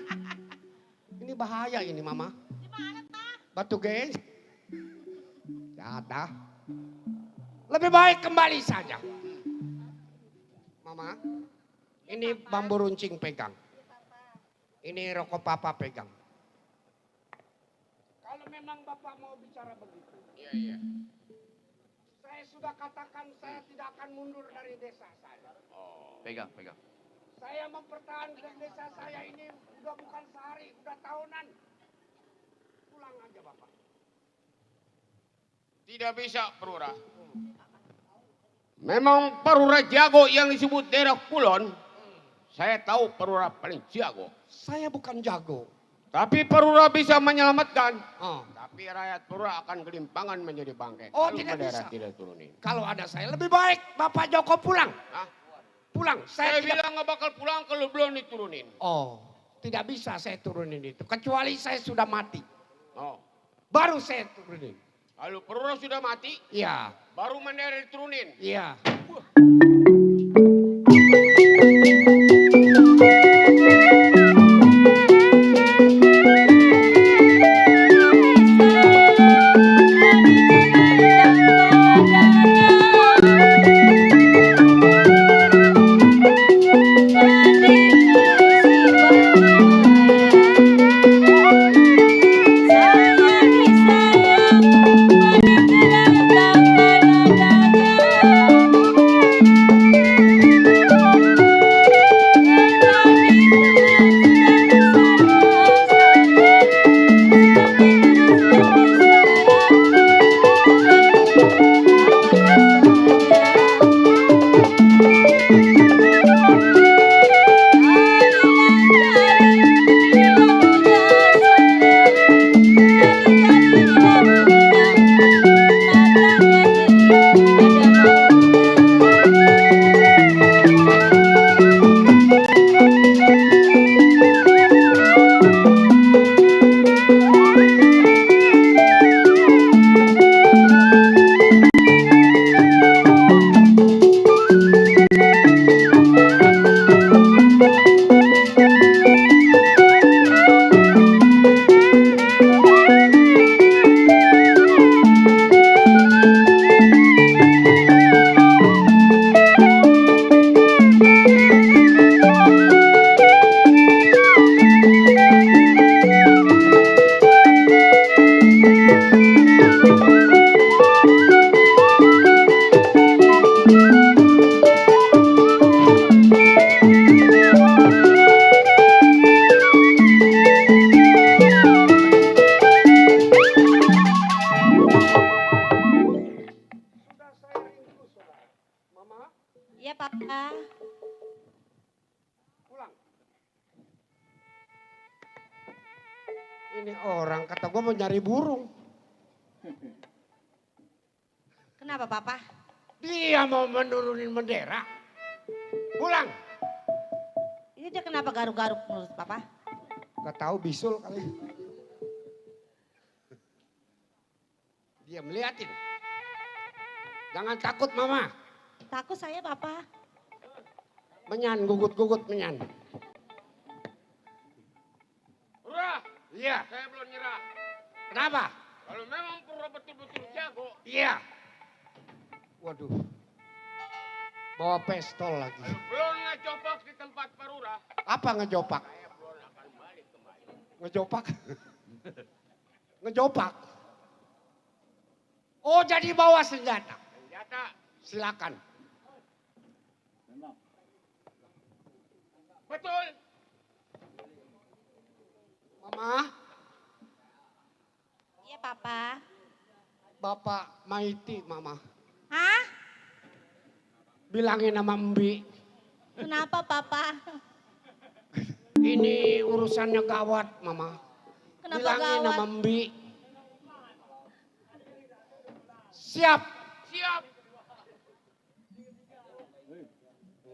Ini bahaya ini mama. Di mana Pak? Batu gencet. Ada. Lebih baik kembali saja. Mama, ini bambu runcing pegang. Ini rokok papa pegang. Kalau memang bapak mau bicara begitu. Iya. Saya sudah katakan saya tidak akan mundur dari desa saya. Oh, pegang. Saya mempertahankan desa saya ini udah bukan sehari, udah tahunan. Pulang aja bapak. Tidak bisa, Perura. Memang Perura jago yang disebut daerah Kulon. Saya tahu Perura paling jago. Saya bukan jago. Tapi Perura bisa menyelamatkan. Oh. Tapi rakyat Perura akan gelimpangan menjadi bangkai. Oh, Kalau tidak bendera bisa. tidak turunin. Kalau ada saya lebih baik Bapak Joko pulang. Hah? Pulang. Saya Saya tidak. bilang nggak bakal pulang kalau belum diturunin. Oh, tidak bisa saya turunin itu. Kecuali saya sudah mati. Oh. Baru saya turunin. Kalau Perura sudah mati, Iya, baru bendera diturunin. iya. Iya Papa. Pulang. Ini orang kata gua mau nyari burung. Kenapa Papa? Dia mau menurunin bendera. Pulang. Ini dia kenapa garuk-garuk menurut Papa? Gak tahu bisul kali. Dia melihatin. Jangan takut mama. Takut saya Papa. Menyan, gugut-gugut menyan. Perura, Iya. saya belum nyerah. Kenapa? Kalau memang Perura betul-betul jago, Iya. Waduh. Bawa pistol lagi. kalau belum ngecopak di tempat Perura, Apa ngejopak? saya belum akan balik kembali. Ngejopak? Ngejopak? Oh jadi bawa senjata. Senjata, Silakan. betul. Mama, Iya Papa. Bapak Maiti mama. Hah? Bilangin sama Mbi. Kenapa Papa? Ini urusannya gawat mama. Kenapa Bilangin gawat? sama Mbi. Siap. Siap.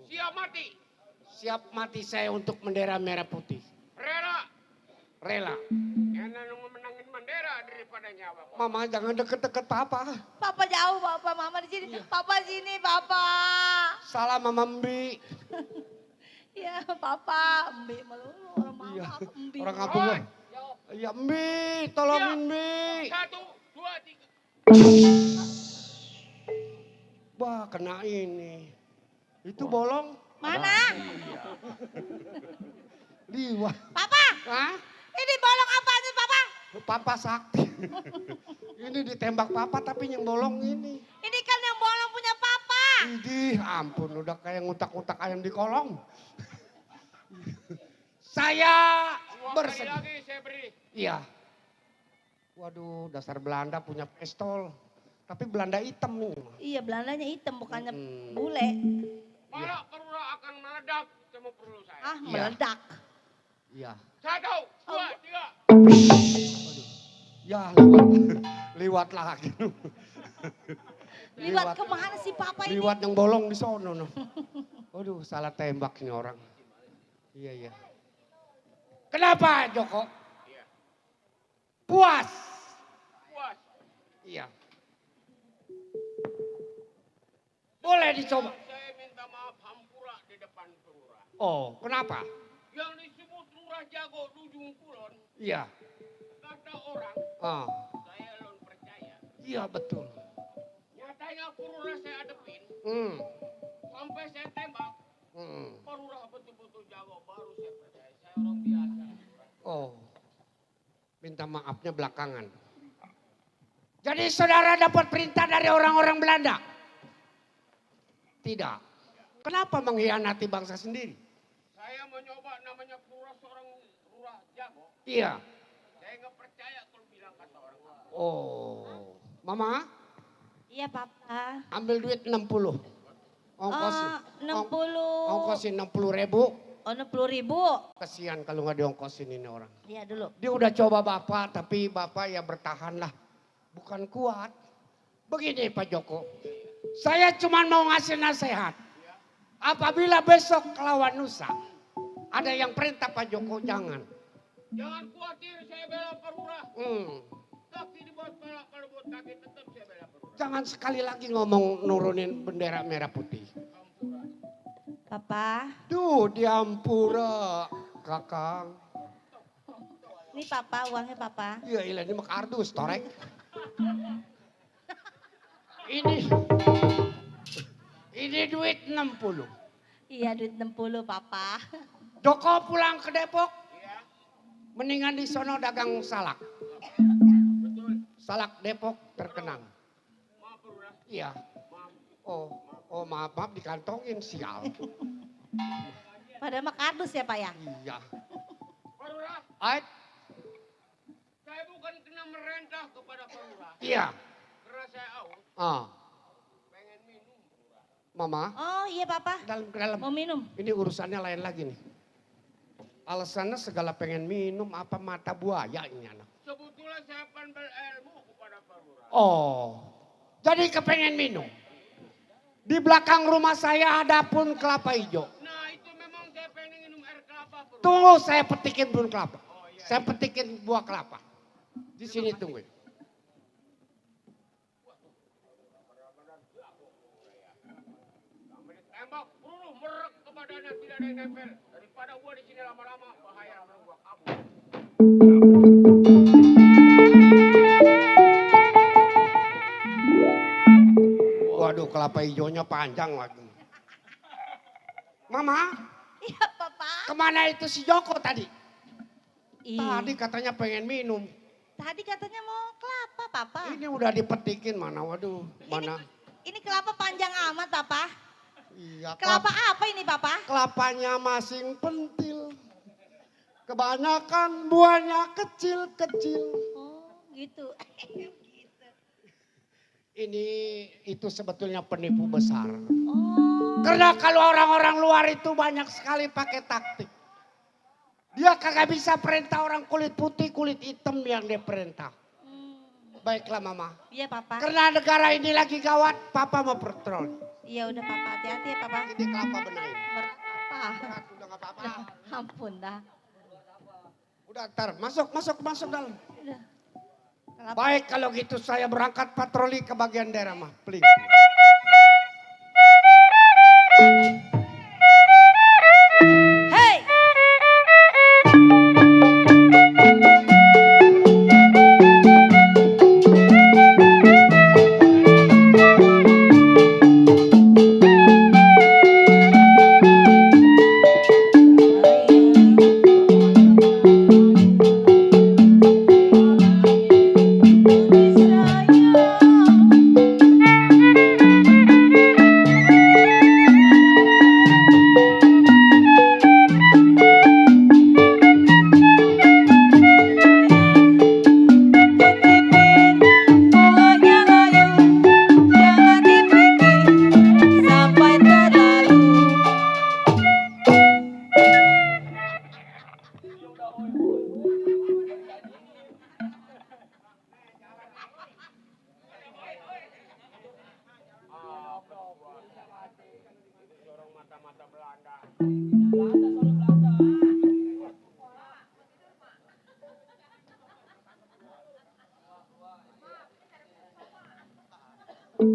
Siap mati. Siap mati saya untuk bendera merah putih. Rela. Rela. Enak menangin bendera daripada nyawa. Mama jangan deket-deket papa. Papa jauh Papa, Mama di sini. Papa sini Papa. Salam sama Mbi. Iya Papa. Mbi melulu orang Mama. Iya. Mbi. Orang kampung gua. Iya Mbi, tolongin Mbi. 1, 2, 3. Wah, kena ini. Itu bolong Mana? liwat. Papa, Hah? ini bolong apa sih Papa? Papa sakti. Ini ditembak papa tapi yang bolong ini. Ini kan yang bolong punya Papa. Idih, ampun udah kayak ngutak-ngutak ayam di kolong. Saya Dua kali bersedih. lagi saya beri. Iya. Waduh, dasar Belanda punya pistol. Tapi Belanda hitam ini. mah. Iya, Belandanya hitam bukannya Mm-mm. bule. Kalau perlu akan meledak, cuma perlu saya. Ah, Iya. meledak. Iya. 1, 2, 3. Ya liwat, liwat lagi. Liwat kemana sih Papa ini? Liwat yang bolong di sono. No. Waduh, salah tembak ini orang. Iya, iya. Kenapa Joko? Puas. Puas. Iya. Boleh dicoba. Saya minta maaf hampura di depan lurah. Oh, kenapa? Yang disebut lurah jago Dujung Kulon, Iya. kata orang, Ah, saya belum percaya. iya betul. Nyatanya lurah saya adepin, Hmm. sampai saya tembak. Hmm. Lurah betul-betul jago, baru saya percaya. Saya orang biasa. Oh. Minta maafnya belakangan. Jadi saudara dapat perintah dari orang-orang Belanda? Tidak. Kenapa mengkhianati bangsa sendiri? Saya mencoba namanya lurah seorang lurah jago. Iya. Saya nggak percaya kalau bilang kata orang. Oh. Mama, Iya Papa. ambil duit 60. Ongkosin. Oh, 60. Ongkosin 60.000. Oh, 60.000. Kasihan kalau nggak diongkosin ini orang. Iya dulu. Dia udah coba Bapak, tapi Bapak ya bertahan lah. Bukan kuat. Begini Pak Joko. Saya cuma mau ngasih nasihat. Apabila besok lawan Nusa. Ada yang perintah Pak Joko, jangan. Jangan khawatir, saya bela perurah. Kaki dibuat pala, kalau buat kaki tetap saya bela perurah. Jangan sekali lagi ngomong nurunin bendera merah putih. Papa. Duh, diampura, Kakang. Ini Papa, uangnya Papa. Iya, ilah ini mah kardus, torek. Ini duit 60. Iya, duit 60 Papa. Joko pulang ke Depok. Mendingan di sono dagang salak. Salak Depok terkenal. Maaf perurah, Iya. Oh maaf dikantongin sial. Pada mah kardus ya Pak ya? Iya. perurah, Ait, saya bukan kena merentah kepada perurah. iya. Karena saya aus, Ah, pengen minum perurah. Mama, Oh iya Papa. dalam Mau minum? ini urusannya lain lagi nih. Alasannya segala pengen minum apa mata buaya ini anak. Sebetulnya saya pengen berilmu kepada perurah. Oh, jadi kepengen minum. Di belakang rumah saya ada pun kelapa hijau. Nah itu memang saya pengen minum air kelapa perurah. Tunggu saya petikin pun kelapa. Saya petikin buah kelapa. Di sini tunggu. Tembak peluru merek kebadannya tidak ada yang nempel. Daripada gua di sini lama-lama bahaya orang gua kabur. Waduh kelapa hijaunya panjang lagi. Mama, Iya Papa. kemana itu si Joko tadi? Iya. Tadi katanya pengen minum. Tadi katanya mau kelapa Papa. Ini udah dipetikin mana, waduh, mana? Ini kelapa panjang amat Papa. Iya, Kelapa apa ini Papa? kelapanya masing pentil. Kebanyakan buahnya kecil-kecil. Oh gitu. Ini itu sebetulnya penipu besar. Oh. Karena kalau orang-orang luar itu banyak sekali pakai taktik. Dia kagak bisa perintah orang kulit putih, kulit hitam yang dia perintah. Baiklah Mama. Iya Papa. Karena negara ini lagi gawat, Papa mau patroli. Iya udah Papa, hati-hati ya Papa. Ini kelapa benahin. Berapa? Udah gak apa-apa. Ampun dah. Udah ntar, masuk dalam. Udah. Kelapa. Baik kalau gitu saya berangkat patroli ke bagian daerah mah. Peling. Hei! Baik,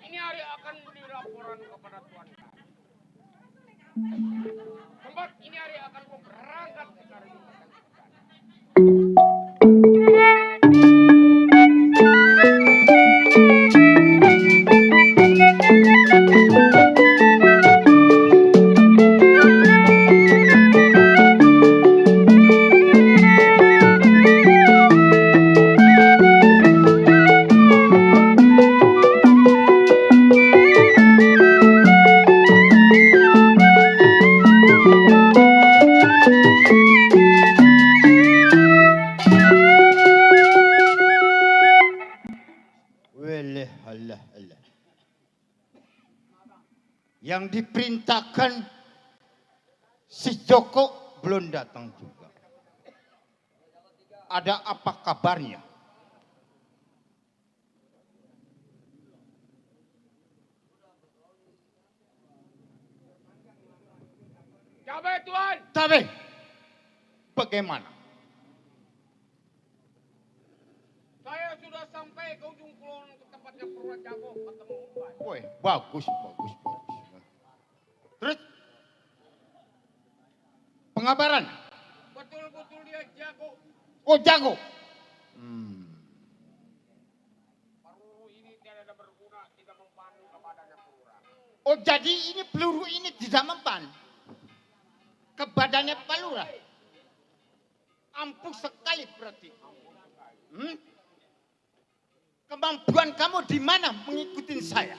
ini hari akan dilaporan kepada Tuan. Tempat ini hari akan kau berangkat ke Karimun. Weleh, Allah, Allah. Yang diperintahkan si Joko belum datang juga. Ada apa kabarnya? Cabai Tuan. Tapi bagaimana? Saya sudah sampai ke ujung kulon ke tempatnya Purwa Jago ketemu Umpan. Woi, bagus, bagus, bagus. Terus pengabaran? Betul-betul dia jago. Oh, jago. Peluru ini tidak berguna, tidak mempan kepadanya Purwa. Oh, jadi ini peluru ini tidak mempan ke badannya Pak Lurah. Ampuh sekali berarti. Kemampuan kamu di mana mengikuti saya?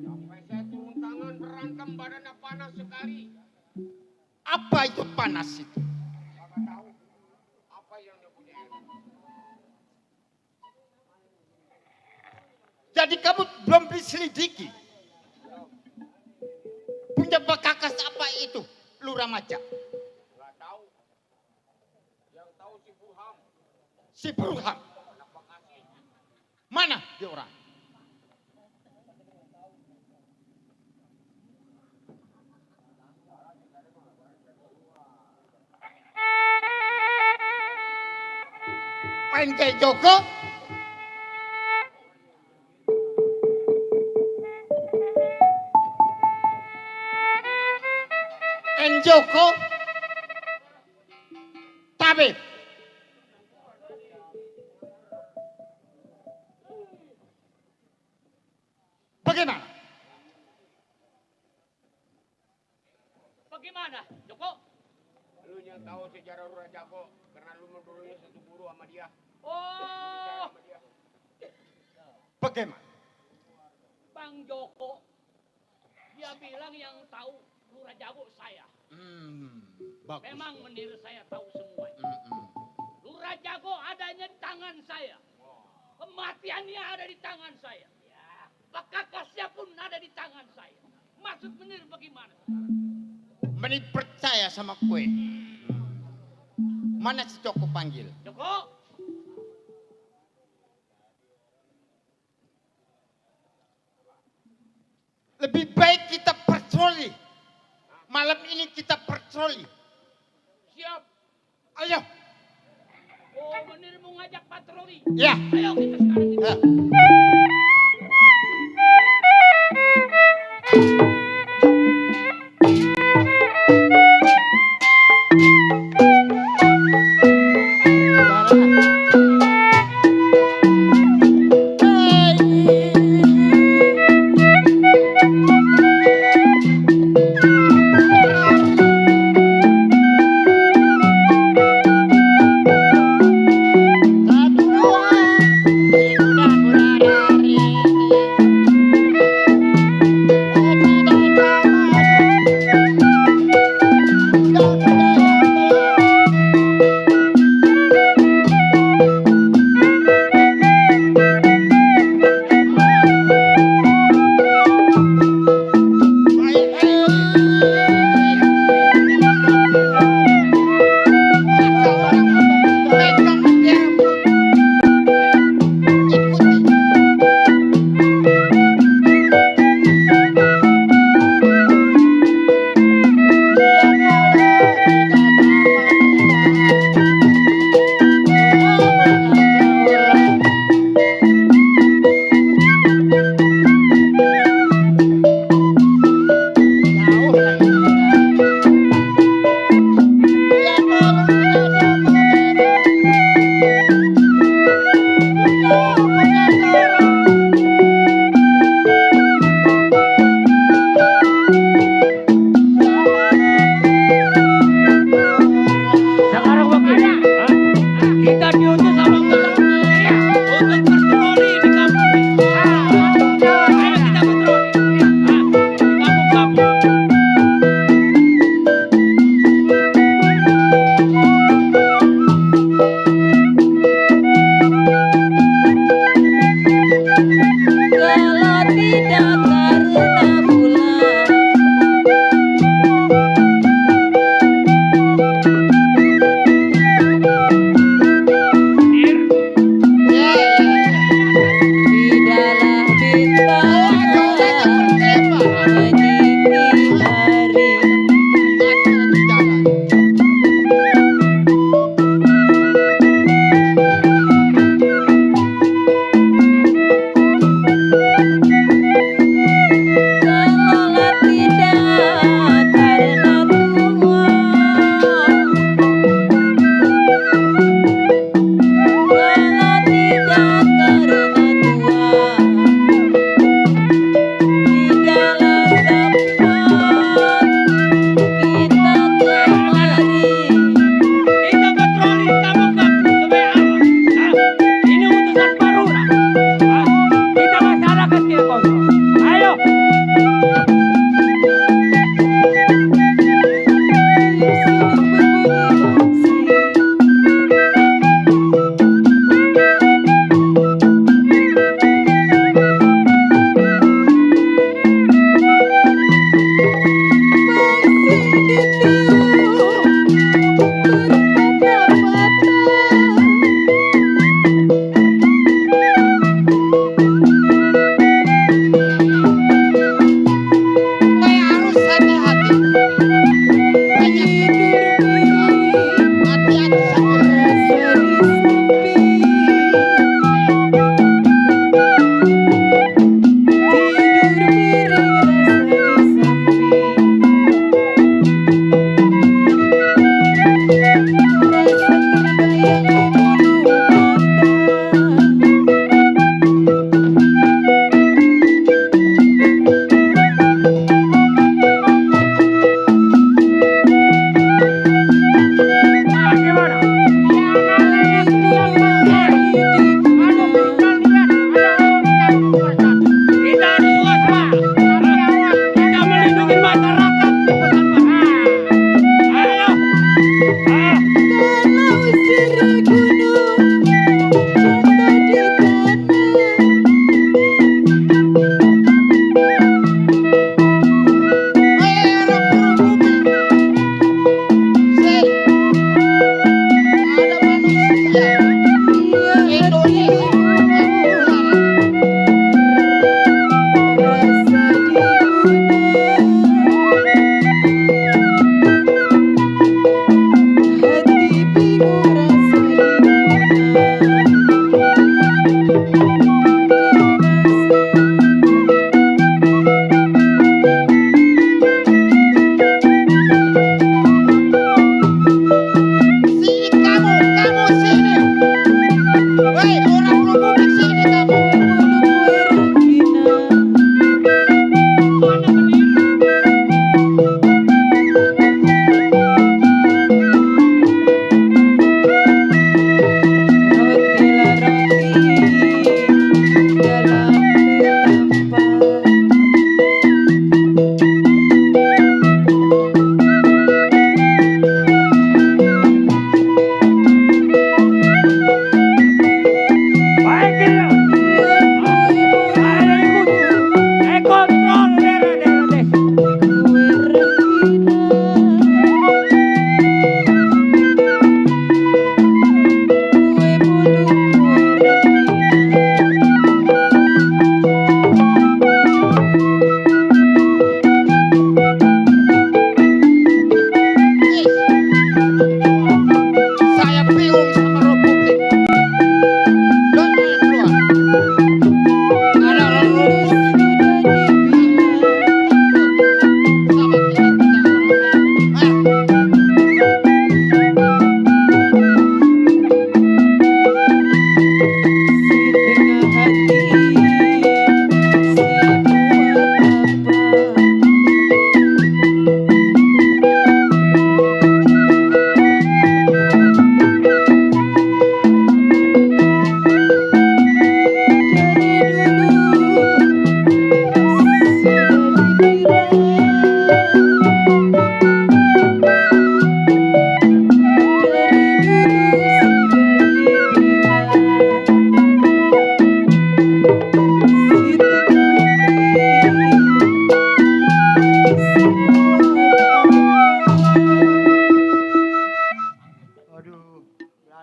Sampai saya turun tangan berantem badannya panas sekali. Apa itu panas itu? Kakak tahu apa yang dia punya. Jadi kamu belum diselidiki. Punya bekakas apa itu? Lurah Maja. Nggak tahu. Yang tahu si Burham. Si Burham. Mana dia orang? Main kayak Joko? Joko tabib. Bagaimana? Bagaimana, Joko? Lu yang tahu sejarah Lurah Jago karena lu dulunya satu guru sama dia. Oh, Bagaimana? Bang Joko. Dia bilang yang tahu Lurah Jago saya. Bagus. Memang menir saya tahu semuanya. Lurah Jago adanya di tangan saya. Kematiannya ada di tangan saya. Bekakasnya pun ada di tangan saya. Maksud menir bagaimana? Meni percaya sama kue. Mana si Joko panggil? Joko, Lebih baik kita patroli. Malam ini kita patroli. Siap. Ayo. oh menir mau ngajak patroli. Ya. Ayo kita sekarang kita. Ya.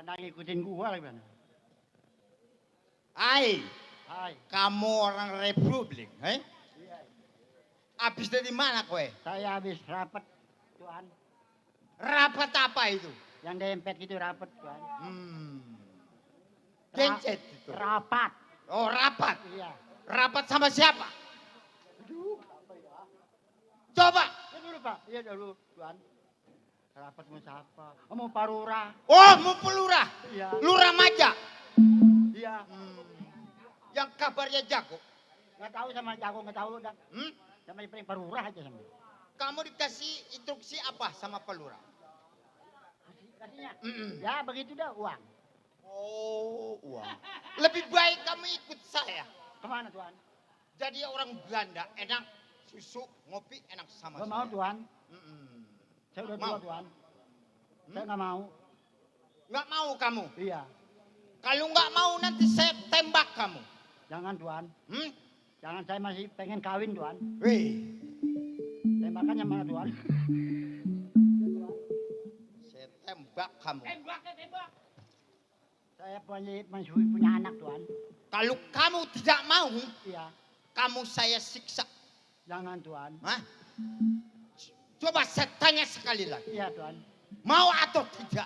Anda ngikutin gua lagi mana? Hai, Hai, kamu orang Republik, Abis dari mana kowe? saya habis rapat, Tuan. Rapat apa itu? Yang dempet gitu rapat, Tuan. Gencet itu. Rapat. Oh, rapat. Iya. Rapat sama siapa? Coba. Ya dulu, Pak. Iya dulu, Tuan. Rapat mau siapa? Oh, mau Pak Lurah. Oh, mau pelurah. Iya. Lurah Maja. Iya. Yang kabarnya jago. Nggak tahu sama jago, nggak tahu dah. Hmm? Sama yang paling Pak Lurah aja sama. Kamu dikasih instruksi apa sama pelurah? Kasihnya. Ya begitu dah uang. Oh, uang. Lebih baik kamu ikut saya. Kemana, Tuan? Jadi orang Belanda enak susu, ngopi enak sama Gak saya. mau, Tuan. Mm-mm. Saya udah Mau? tua, Tuan. Saya nggak mau. Nggak mau kamu. Iya. Kalau nggak mau nanti saya tembak kamu. Jangan, Tuan. Hmm? Jangan, saya masih pengen kawin, Tuan. Wih, Tembakannya mana, Tuan? saya tembak kamu. Tembak. Saya punya anak, Tuan. Kalau kamu tidak mau, Iya. kamu saya siksa. Jangan, Tuan. Hah? Coba saya tanya sekali lagi. Iya, Tuan. Mau atau tidak?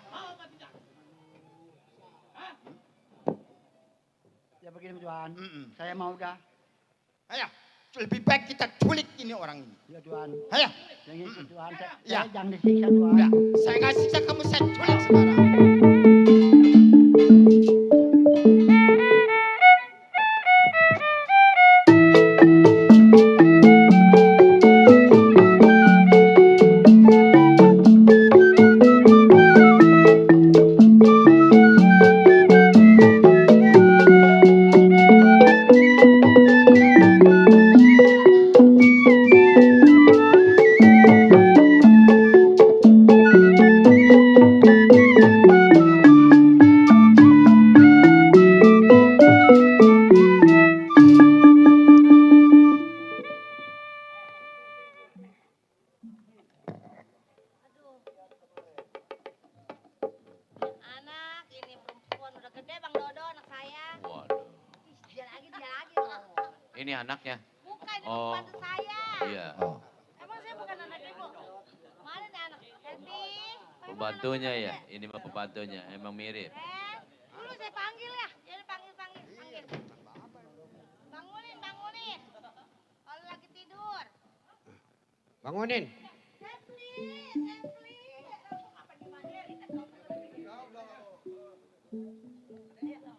Ya begini, Tuan. Mm-mm. Saya mau dah. Ayo, lebih baik kita culik ini orang ini. Ya, Tuan. Ayo, Yang itu, Tuan. Ya. Saya jangan disiksa, Tuan. udah. Saya nggak siksa kamu, saya culik sekarang. Anak, ini perempuan udah gede Bang Dodo anak saya. Waduh. Ih, dia lagi loh. Ini anaknya. Bukan, ini Oh. pembantu saya. Iya. Emang saya bukan anak ibu. Mana nih anak? Selvi. Pembantunya ya. Ini mah pembantunya. Emang mirip. Dulu saya panggil ya. Jadi panggil. Bangunin. Kalau lagi tidur. Bangunin. Selvi. Apa di mana?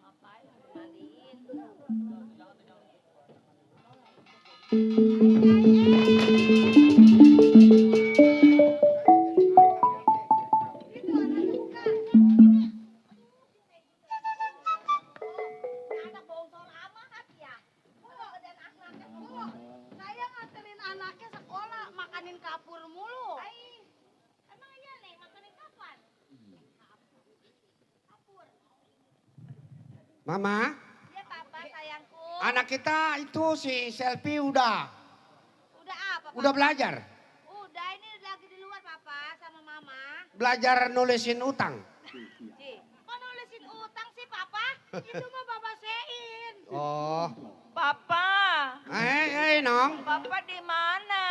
Ngapain? Mandiin. Anak bongsor amat ya. Dan anaknya semua. Saya nganterin anaknya sekolah makanin kapur mulu. Emang iya nih makanin kapan? Kapur. Mama, Iya papa sayangku. anak kita itu si Selfie udah Udah apa? udah belajar. Udah ini lagi di luar papa sama mama. Belajar nulisin utang. Kok nulisin utang sih papa? Itu mah papa Sein. Oh. Papa, Nong. papa di mana?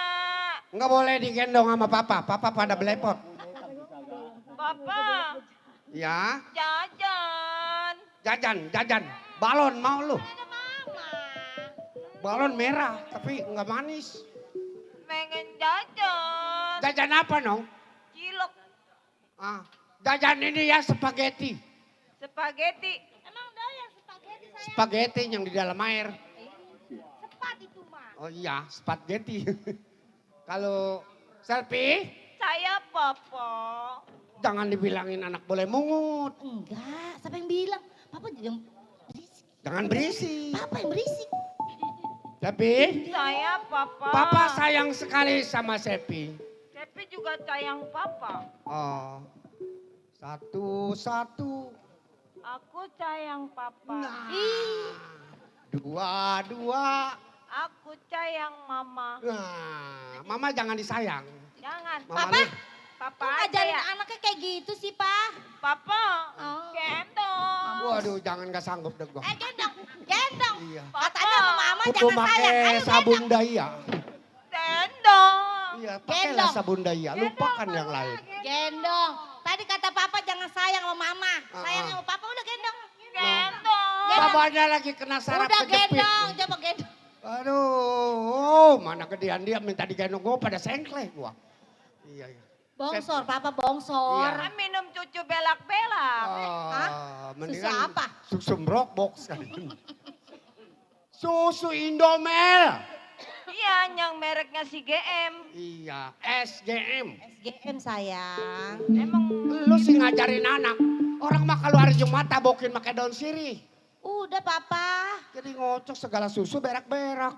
Nggak boleh digendong sama papa. Papa pada belepot. Papa, Ya, jajan. jajan. Balon mau lu. Ada mama. Balon merah tapi nggak manis. Pengen jajan. Jajan apa, Nong? Cilok, Ah, jajan ini ya spaghetti. spaghetti. Emang doyan spaghetti saya? Spaghetti yang di dalam air. Sepat itu mah. Oh iya, spaghetti. Kalau Selfie, Saya papa. jangan dibilangin anak boleh mungut. Enggak, siapa yang bilang? Papa yang berisik. Jangan berisik. Papa yang berisik. Tapi Saya papa. papa sayang sekali sama Sepi. Tapi juga sayang papa. Oh, satu. Aku sayang papa. Nah, dua. Aku sayang mama. Nah, mama jangan disayang. Jangan. Mama lu- Papa ngajarin anaknya kayak gitu sih, Pak? Papa, Waduh, jangan gak sanggup deh gua. Gendong, gendong. Iya. Katanya sama mama Kudu jangan sayang. pakai Ayo sabun daya. gendong. Iya, pakailah Gendong. sabun daya. Lupakan yang lain. Gendong. Tadi kata papa jangan sayang sama mama. Sayang sama papa udah gendong. Gendong. Babanya lagi kena saraf Udah kejepit. gendong, coba gendong. Aduh, mana gedean dia minta digendong gua pada sengkleh gua. Iya, iya. Bongsor, papa bongsor. Iya. Minum cucu belak-belak. Mendingan Susu apa? Susu Brokbox kali. Susu Indomel. Iya, yang mereknya si GM. Iya, SGM. SGM sayang. Lu sih ngajarin anak. Orang mah kalau hari Jumat tabokin pakai daun sirih. Udah papa. Jadi ngocok segala susu berak-berak.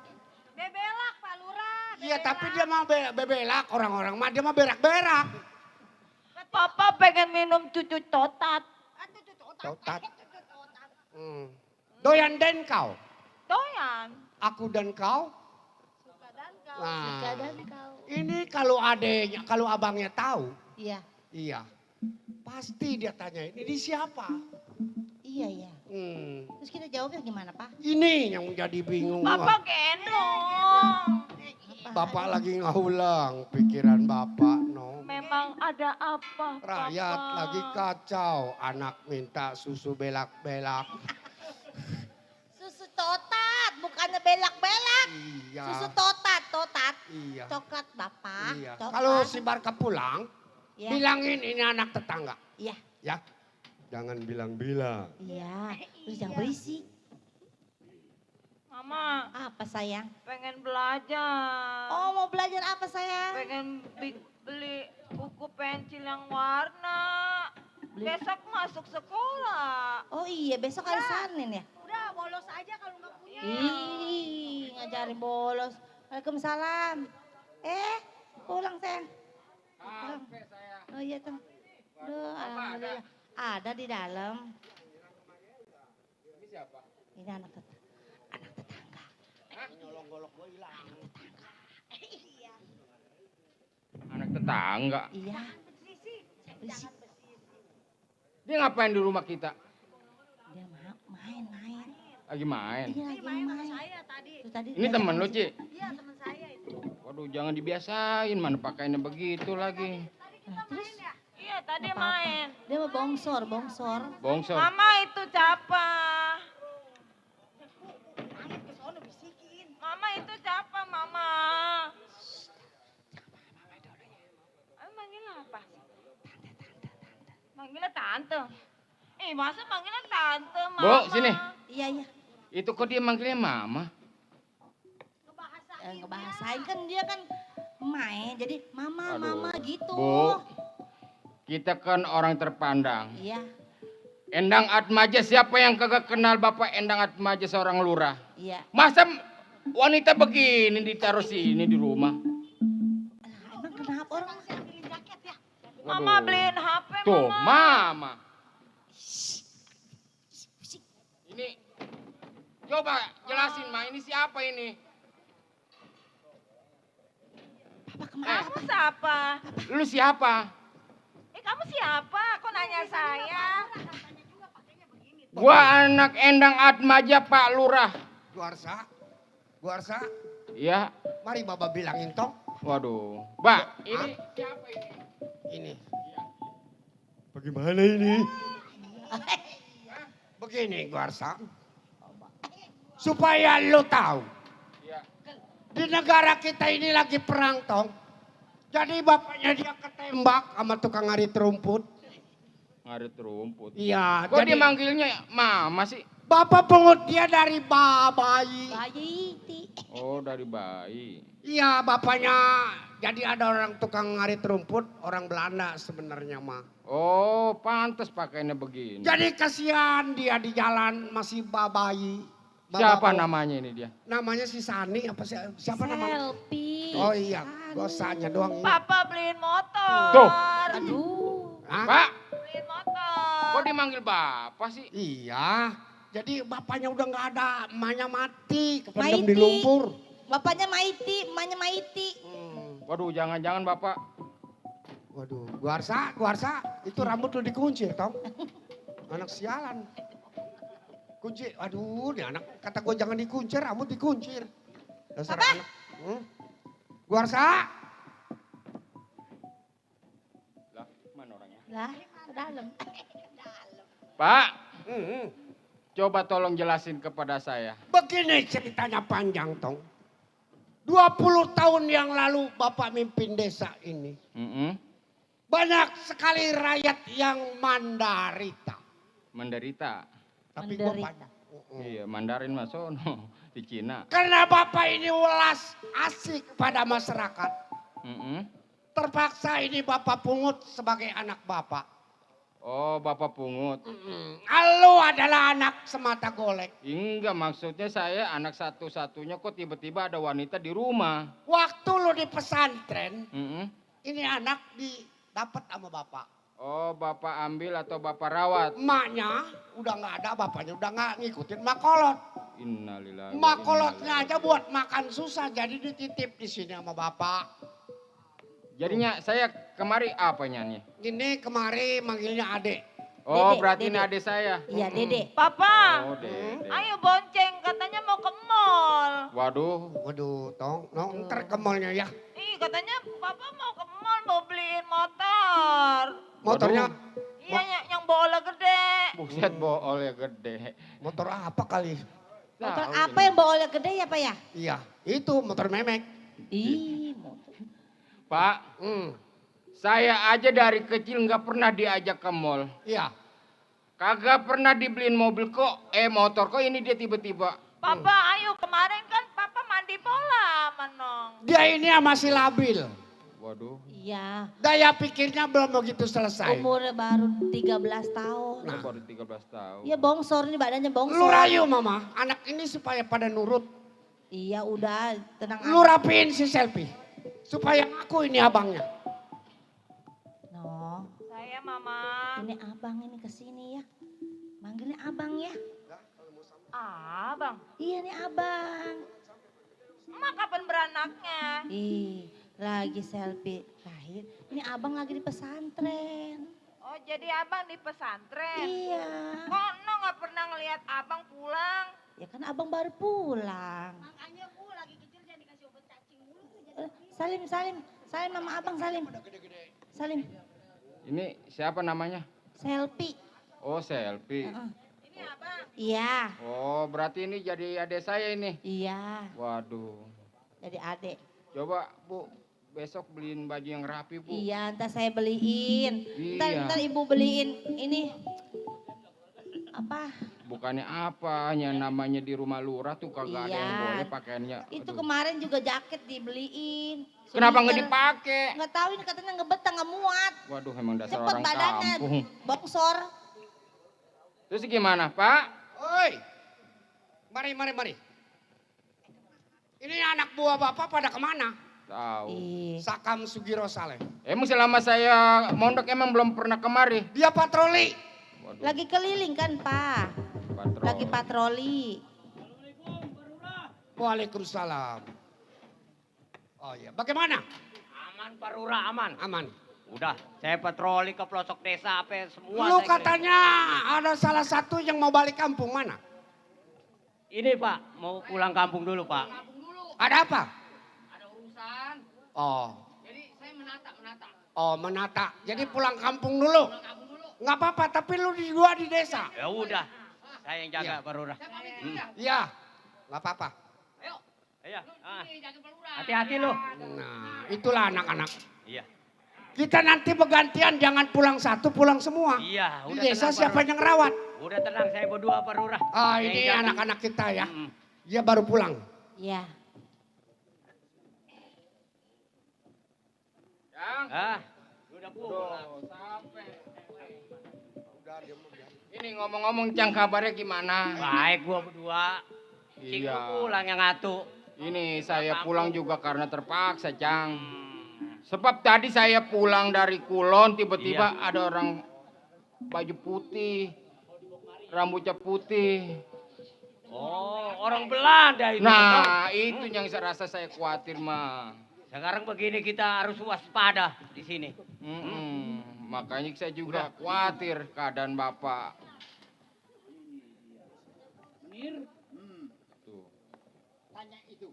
Bebelak Pak Lurah. Iya, tapi dia mah bebelak. Orang-orang mah dia mah berak-berak. Papa pengen minum cucu totat. Totat. Doyan dan kau. Doyan. Aku dan kau. Suka dan kau. Nah. Suka dan kau. Ini kalau adenya, kalau abangnya tahu. Iya. Iya. Pasti dia tanya, ini siapa? Iya, iya. Terus kita jawabnya gimana, Pak? Ini yang menjadi bingung. Papa gendong. Bapak lagi ngulang pikiran bapak, no. Memang ada apa, Rakyat Papa? lagi kacau, anak minta susu belak-belak. Susu totat, bukannya belak-belak. Iya. Susu totat, totat. Iya. Coklat, Bapak. Iya. Coklat. Kalau si Barka pulang, Iya. bilangin ini anak tetangga. Iya. Ya. Jangan bilang-bilang. Iya, terus jangan berisik. Mama. Apa sayang? Pengen belajar. Oh mau belajar apa sayang? Pengen beli buku pensil yang warna. Besok masuk sekolah. Oh iya besok hari Senin ya? Udah bolos aja kalau nggak punya. Ih ngajarin bolos. Waalaikumsalam. Pulang sayang. Pulang. Oh iya tuh. Duh, alhamdulillah. Ada di dalam. Ini siapa? Ini anak tetangga. Anak tetangga. Iya. Dia ngapain di rumah kita? Dia main. Lagi main. Iya lagi main. Saya tadi. Ini temen lu, Ci? Iya teman saya itu. Waduh, jangan dibiasain, mana pakainya begitu lagi. Nah, terus? Iya tadi main. Dia mau bongsor. Bongsor. Mama itu siapa? Mama itu siapa, Mama? Manggilnya apa? Manggilnya tante. Masa manggilnya tante, Mama? Bu, sini. Iya. Itu kok dia manggilnya mama? Ngebahasain kan dia kan main, jadi mama, Aduh, mama gitu. Bu, kita kan orang terpandang. Iya, Endang Atmaja, siapa yang kagak kenal Bapak Endang Atmaja seorang lurah? iya. Masa wanita begini ditaruh sini di rumah? Emang kenapa orang ambilin jaket ya? Mama beliin HP, Tuh, mama. Ini, coba jelasin, Ma, ini siapa ini? Papa kemana? Kamu siapa? Lu siapa? Kamu siapa? Kok nanya saya? Gua anak Endang Atmaja, Pak Lurah. Guarsa, Iya. mari Bapak bilangin tong. Waduh. Mbak, ini siapa ini? Ini. Bagaimana ini? Begini Guarsa. Supaya lo tahu. Iya. Di negara kita ini lagi perang tong. Jadi bapaknya dia ketembak sama tukang ngarit rumput. Ngarit rumput. Iya. Kok jadi dimanggilnya mama sih? bapak pungut dia dari bayi. Bayi Ti. Oh, dari bayi. Iya bapaknya. Jadi ada orang tukang ngarit rumput. Orang Belanda sebenarnya mah. Oh, pantas pakainya begini. Jadi kasihan dia di jalan masih bayi. Siapa namanya ini dia? Namanya si Sani apa siapa namanya? Selfie. Oh iya, gosanya doang ini. Papa beliin motor. Tuh. Aduh. Hah? Pak, Beliin motor. kok dimanggil bapak sih? Iya, jadi bapaknya udah nggak ada, emaknya mati, kependem Maiti. di lumpur. Bapaknya Maiti, emaknya Maiti. Waduh, jangan-jangan bapak. Waduh, Guarsa, itu rambut lu dikunci, Tom. Anak sialan. Kunci, aduh nih anak kata gue jangan dikuncir, rambut dikuncir. Dasar anak. Gua Arsa. Lah, mana orangnya? Lah, ke dalam. Pak, coba tolong jelasin kepada saya. Begini ceritanya panjang tong. 20 tahun yang lalu Bapak mimpin desa ini. Banyak sekali rakyat yang menderita. Menderita. Tapi gue Menderita. banyak. Iya, Mandarin Mas Sono di Cina. Karena Bapak ini welas asih kepada masyarakat. Terpaksa ini Bapak pungut sebagai anak Bapak. Oh, Bapak pungut. Lu adalah anak semata golek. Enggak, maksudnya saya anak satu-satunya kok tiba-tiba ada wanita di rumah. Waktu lu di pesantren, ini anak didapat sama Bapak. Oh, Bapak ambil atau Bapak rawat? Emaknya udah nggak ada, bapaknya udah nggak ngikutin makolot. Innalillahi. Makolotnya aja buat makan susah, jadi dititip di sini sama Bapak. Jadinya saya kemari apanya nih? Ini kemari manggilnya Ade. Oh, Dede, berarti ini Dede. adik saya. Iya, Dede. Papa, Oh, Dede. ayo bonceng, katanya mau ke mall. Waduh, Waduh, tong, ntar ke mallnya ya. Ih, katanya papa mau ke mall, mau beliin motor. Motornya, Iya, yang bola gede. buset bool ya gede. motor apa kali? Motor Tahu apa ini. yang bawa oleh gede ya Pak ya? Iya, itu motor memek. Ih, motor. Pak, saya aja dari kecil nggak pernah diajak ke mall. Iya. Kagak pernah dibeliin mobil kok, motor kok ini dia tiba-tiba. Papa, ayo kemarin kan papa mandi bola, Manong. Dia ini masih labil. Waduh. Iya, Daya pikirnya belum begitu selesai. umurnya baru 13 tahun. Nah. Baru 13 tahun. Iya bongsor nih badannya bongsor. Lu rayu mama, anak ini supaya pada nurut. Iya udah, tenang Lu aja. rapiin si selfie. Supaya aku ini abangnya. No, Saya mama. ini abang ini kesini ya. Manggilnya abang ya. Abang, Iya nih abang. emak kapan beranaknya? Ih, lagi selfie lahir. Ini abang lagi di pesantren. Oh, jadi abang di pesantren. Iya. Kok no nggak pernah ngelihat abang pulang? Ya kan abang baru pulang. Salim, Salim. Salim sama abang, Salim. Salim. Ini siapa namanya? Selfie. Oh, selfie. Ini abang. Iya. Oh, berarti ini jadi adik saya ini. Iya. Waduh. Jadi adek. Coba, Bu, besok beliin baju yang rapi, Bu. Iya, ntar saya beliin. Iya. Ntar ibu beliin ini. Apa? Bukannya apa, hanya namanya di rumah lurah tuh kagak ada yang Iya. boleh pakaiannya. Itu Aduh. kemarin juga jaket dibeliin. Kenapa nggak Sweater. dipakai? Nggak tahu ini katanya ngebetang nggak muat. Waduh, emang dasar Cepet orang badannya kampung. bongsor. Terus gimana, Pak? Oi, mari. Ini anak buah bapak pada kemana? Tahu. Ih. Sakam Sugiro Saleh. Emang selama saya mondok emang belum pernah kemari. Dia patroli. Waduh, Lagi keliling kan Pak? patroli. Lagi patroli. Waalaikumsalam. Oh iya, bagaimana? Aman Pak Lurah, aman. Aman. Udah, saya patroli ke pelosok desa apa semua. Lu saya katanya ada salah satu yang mau balik kampung mana? Ini Pak, mau pulang kampung dulu Pak. Ada apa? Ada urusan, Oh, jadi saya menata. menata. Jadi pulang kampung dulu. Nggak apa-apa, tapi lu juga di desa. Ya udah, saya yang jaga Iya. Pak Lurah. Iya, nggak apa-apa. Ayo, hati-hati lu. Nah, itulah anak-anak. Iya, Kita nanti bergantian, jangan pulang satu, pulang semua. iya. Di Udah desa tenang, siapa Pak yang rawat? Lurah. Udah tenang, saya berdua Pak Lurah. Ah, Saya ini yang jaga. anak-anak kita ya. Mm-mm. Dia baru pulang. Iya. Yang? Ah, udah pulang. Aduh, sampai. Ini ngomong-ngomong Cang kabarnya gimana? Baik gua berdua. Cing Iya. lu pulang yang ngatu. Ini saya pulang juga karena terpaksa, Cang. Sebab tadi saya pulang dari Kulon, tiba-tiba ada orang baju putih, rambutnya putih. Oh, orang Belanda itu. Nah, itu yang saya rasa saya khawatir, mah. Sekarang begini kita harus waspada di sini. Makanya saya juga khawatir keadaan Bapak. Menir, Tuh. Tanya itu.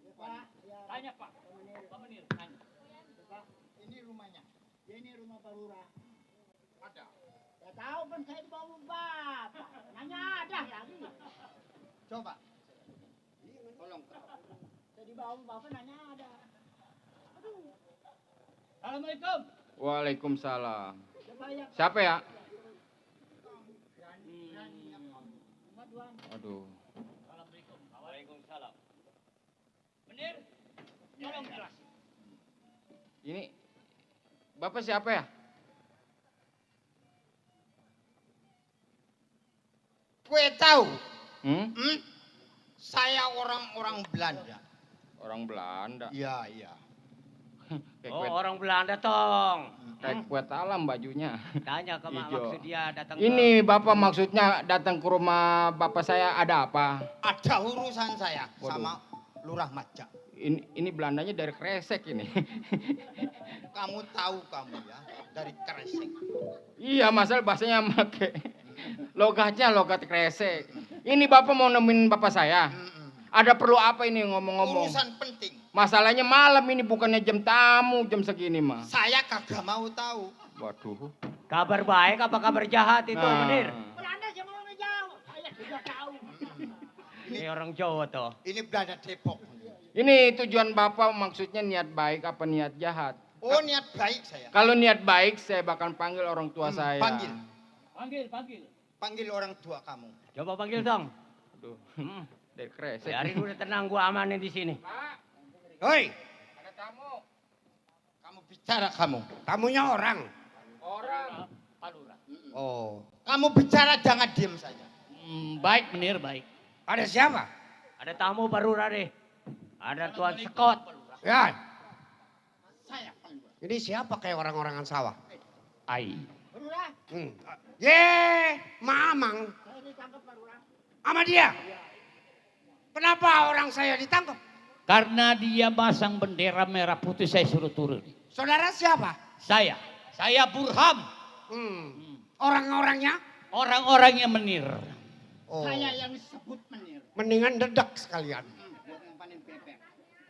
Ya, Pak. Ya, tanya Pak. Pak Menir, tanya. Pak, ini rumahnya. Ya, ini rumah Pak Lurah. Ada. Ya tahu kan saya di bawah Bapak. Nanya ada lagi. Coba. Tolong. Saya di bawah Bapak nanya ada. Aduh. Assalamualaikum. Waalaikumsalam. Coba ya. Siapa ya? Aduh. Assalamualaikum. Waalaikumsalam. Menir, tolong jelasin. Ini Bapak siapa ya? Kue tahu. Hmm? Saya orang-orang Belanda. Orang Belanda. Iya, iya. Kayak Oh, kue, orang Belanda tong. kayak kue talam bajunya. Tanya ke Ijo. maksud dia datang Ini Bapak maksudnya datang ke rumah Bapak saya ada apa? Ada urusan saya Waduh. sama Lurah Maja. Ini Belandanya dari Kresek ini. Kamu tahu kamu ya, dari Kresek. Iya, masalah bahasanya make logatnya logat Kresek. Ini Bapak mau nemenin Bapak saya. Ada perlu apa ini ngomong-ngomong? Urusan penting. Masalahnya malam ini bukannya jam tamu, jam segini mah. Saya kagak mau tahu. Waduh. Kabar baik apa kabar jahat itu, Nah. Menir? Belanda siapa mau ngejauh? Saya sudah tahu. Ini orang Jawa toh. Ini Belanda Depok. Ini tujuan Bapak maksudnya niat baik apa niat jahat? Oh, niat baik saya. Kalau niat baik saya bakal panggil orang tua saya. Panggil. Panggil. Panggil orang tua kamu. Coba panggil dong. Aduh. Dari Kresek. Biarin udah tenang, gua amanin di sini. Hoi, Ada tamu. kamu bicara kamu. Tamunya orang. Orang. Palura. Oh, kamu bicara jangan diam saja. Baik, Menir, baik. Ada siapa? Ada tamu Palura deh. Ada Tuan Scott. Ya, Saya Palura. ini siapa kayak orang-orangan sawah? Ai. Lurah, Mamang. saya ditangkap Pak Lurah. Sama dia. Kenapa orang saya ditangkap? Karena dia pasang bendera merah putih, saya suruh turun. Saudara siapa? Saya Burham. Orang-orangnya? Orang-orangnya Menir. Oh. Saya yang disebut Menir. Mendingan dedak sekalian.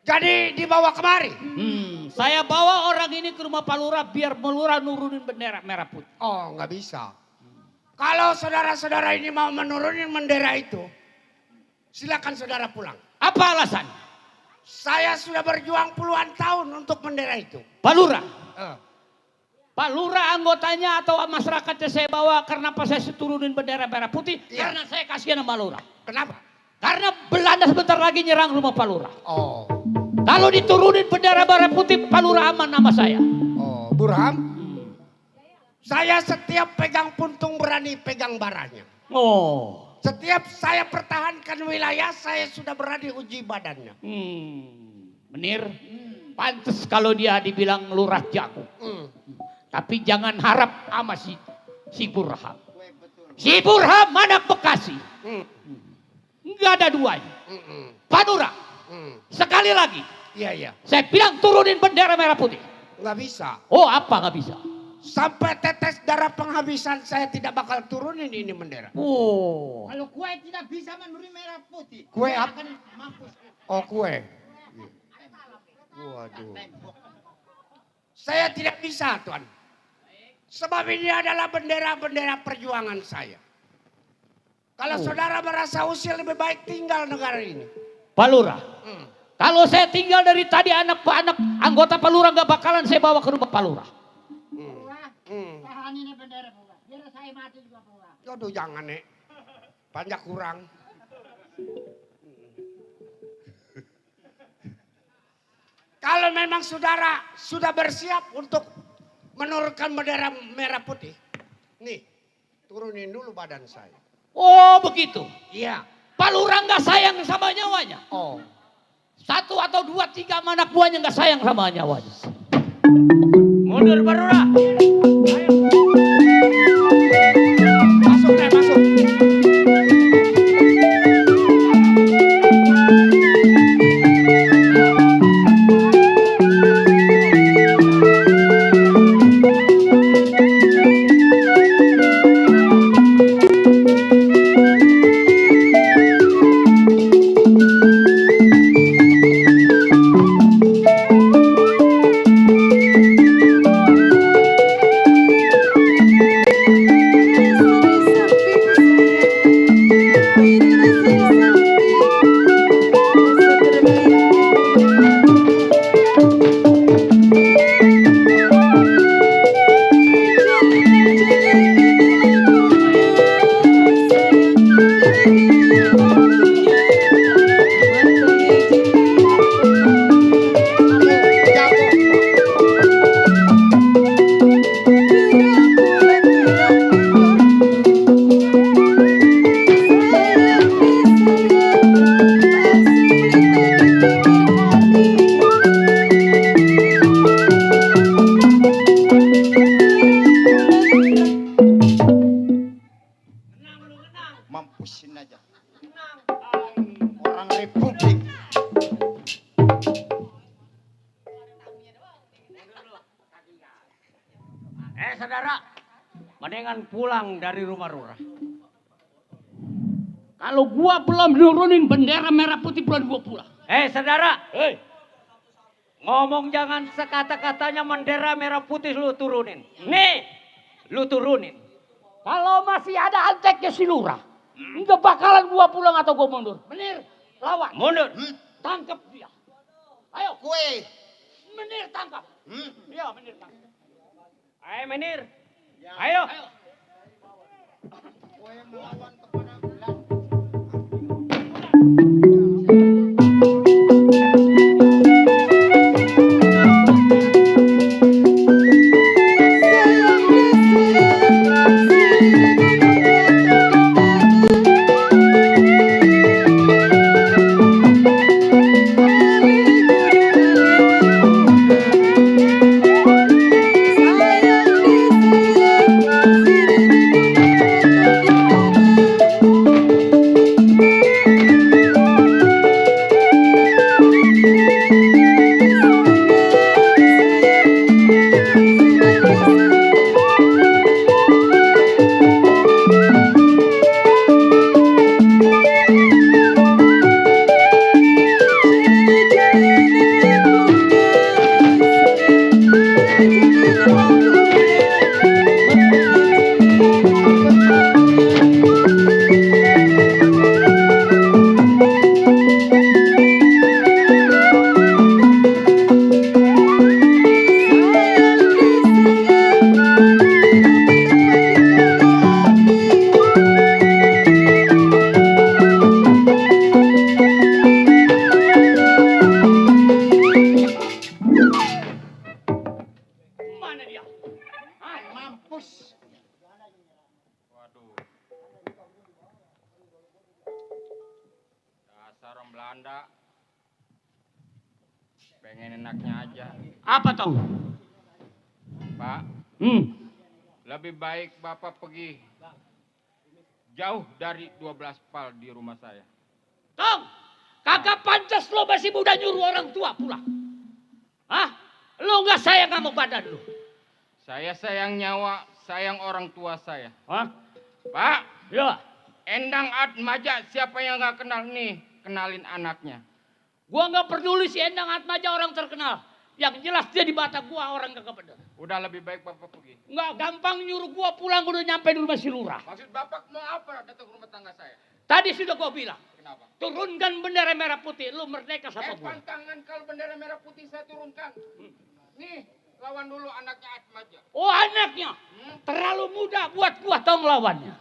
Jadi dibawa kemari? Saya bawa orang ini ke rumah Palura biar Palura nurunin bendera merah putih. Oh, nggak bisa. Kalau saudara-saudara ini mau menurunin bendera itu, silakan saudara pulang. Apa alasan? Saya sudah berjuang puluhan tahun untuk bendera itu. Palura. Eh, Palura anggotanya atau masyarakatnya saya bawa karena apa saya turunin bendera merah putih? Iya. Karena saya kasihan sama Palura. Kenapa? Karena Belanda sebentar lagi nyerang rumah Palura. Oh, Kalau diturunin bendera merah putih, Palura aman sama saya. oh, Burham. Saya setiap pegang puntung berani pegang baranya. Oh. Setiap saya pertahankan wilayah, saya sudah berani uji badannya. Menir, pantes kalau dia dibilang lurah jago. Tapi jangan harap sama si Burham. Si Burham anak Bekasi. Enggak ada duanya. Palura, sekali lagi. Iya, iya. Saya bilang turunin bendera merah putih. Nggak bisa. Oh apa nggak bisa? Sampai tetes darah penghabisan saya tidak bakal turunin ini bendera. Oh. Kalau kue tidak bisa menuri merah putih. Kue apa? akan mampus. Oh, kue. Waduh. Saya tidak bisa, Tuan. Sebab ini adalah bendera-bendera perjuangan saya. Kalau saudara merasa usil lebih baik tinggal negara ini. Palura. Kalau saya tinggal dari tadi anak anggota Palura nggak bakalan saya bawa ke rumah Palura. Tahan ini bendera Pak Lurah. Biar saya mati juga Pak Lurah. Aduh, jangan, Nek. Banyak kurang. Kalau memang saudara sudah bersiap untuk menurunkan bendera merah putih. Nih, turunin dulu badan saya. Oh begitu. Iya. Palura nggak sayang sama nyawanya. Oh. 1 atau 2, 3 anak buahnya nggak sayang sama nyawanya. Mundur Palura. Masuk deh, masuk. Mampusin aja. Orang republik. Saudara, mendingan pulang dari rumah lurah. Kalau gua belum nurunin bendera merah putih belum gua pulang. Saudara, ngomong jangan sekata-katanya bendera merah putih lu turunin. Nih, lu turunin. Kalau masih ada anteknya si lurah, enggak bakalan gua pulang atau gua mundur. Menir, lawan. Mundur. Tangkap dia. Ayo. Kue. Menir tangkap. Iya, Menir tangkap. Ayo Menir. Ayo. Kue melawan kepada Belanda. Belanda pengen enaknya aja. Apa tong? Pak, lebih baik Bapak pergi jauh dari 12 pal di rumah saya. Tong, kagak pantas lo masih muda nyuruh orang tua pulang. Hah? Lo nggak sayang sama badan lo? Saya sayang nyawa, sayang orang tua saya. Hah? Pak, Ya. Endang Atmaja siapa yang nggak kenal nih? Kenalin anaknya. Gua nggak peduli si Endang Atmaja orang terkenal. Yang jelas dia di mata gua orang kagak bener. Udah lebih baik Bapak pergi. Nggak gampang nyuruh gua pulang udah nyampe di rumah si lurah. Maksud Bapak mau apa datang ke rumah tangga saya? Tadi sudah gua bilang. Kenapa? Turunkan bendera merah putih. Lu merdeka sama gua. Pantangan kalau bendera merah putih saya turunkan. Nih, lawan dulu anaknya Atmaja. Oh anaknya. Terlalu muda buat gua tong lawannya.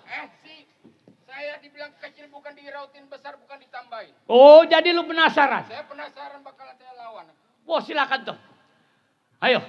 Saya dibilang kecil bukan dirautin, besar bukan ditambahin. Oh jadi lu penasaran? Saya penasaran bakalan saya lawan. Oh silakan tong. Ayo.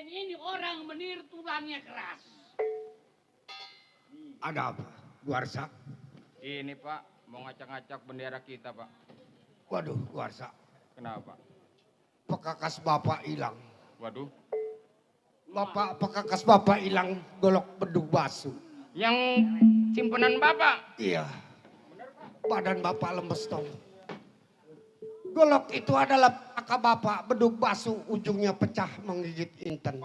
Ini orang menir tulangnya keras. Ada apa? Guarsa? Ini Pak, mau ngacak-ngacak bendera kita Pak. Waduh, Guarsa. Kenapa? Pekakas Bapak hilang. Waduh. Pekakas Bapak hilang golok bedug basu. Yang simpenan Bapak? Iya. Badan Bapak lemes dong. Golok itu adalah pakak Bapak bedug basu, ujungnya pecah menggigit inten.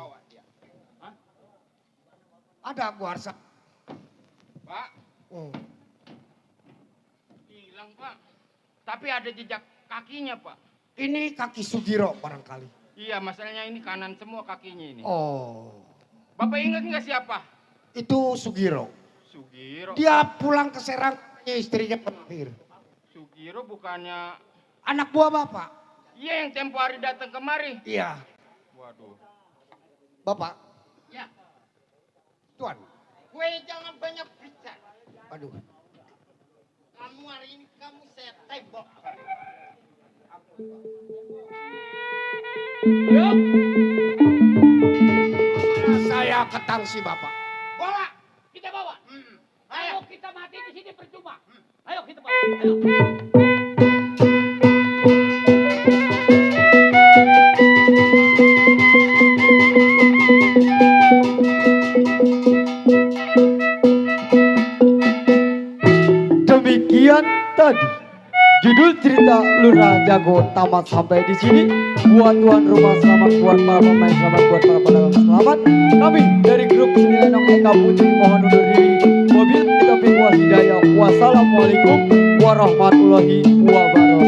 Ada Guarsa. Pak. Hilang Pak. Tapi ada jejak kakinya Pak. Ini kaki Sugiro barangkali. Iya, masalahnya ini kanan semua kakinya ini. Oh, Bapak ingat nggak siapa? itu Sugiro. Sugiro. Dia pulang ke Serang, istrinya petir. Sugiro bukannya Anak buah bapak. iya yang tempo hari datang kemari. Iya. Waduh. Bapak, Ya, tuan. gue jangan banyak bicara. Aduh. Kamu hari ini kamu saya tembak. Yuk. Saya ketangsi bapak. Bawa, kita bawa. Ayo Ayo. kita mati di sini percuma. Ayo kita bawa. Ayo. Demikian tadi judul cerita Lurah Jago tamat sampai di sini. Buat tuan rumah selamat, buat para pemain selamat, buat para pedagang selamat. Kami dari grup Sinilenong Eka Putri mohon undur diri. Wabillahi taufiq wal hidayah. Wassalamualaikum warahmatullahi wabarakatuh.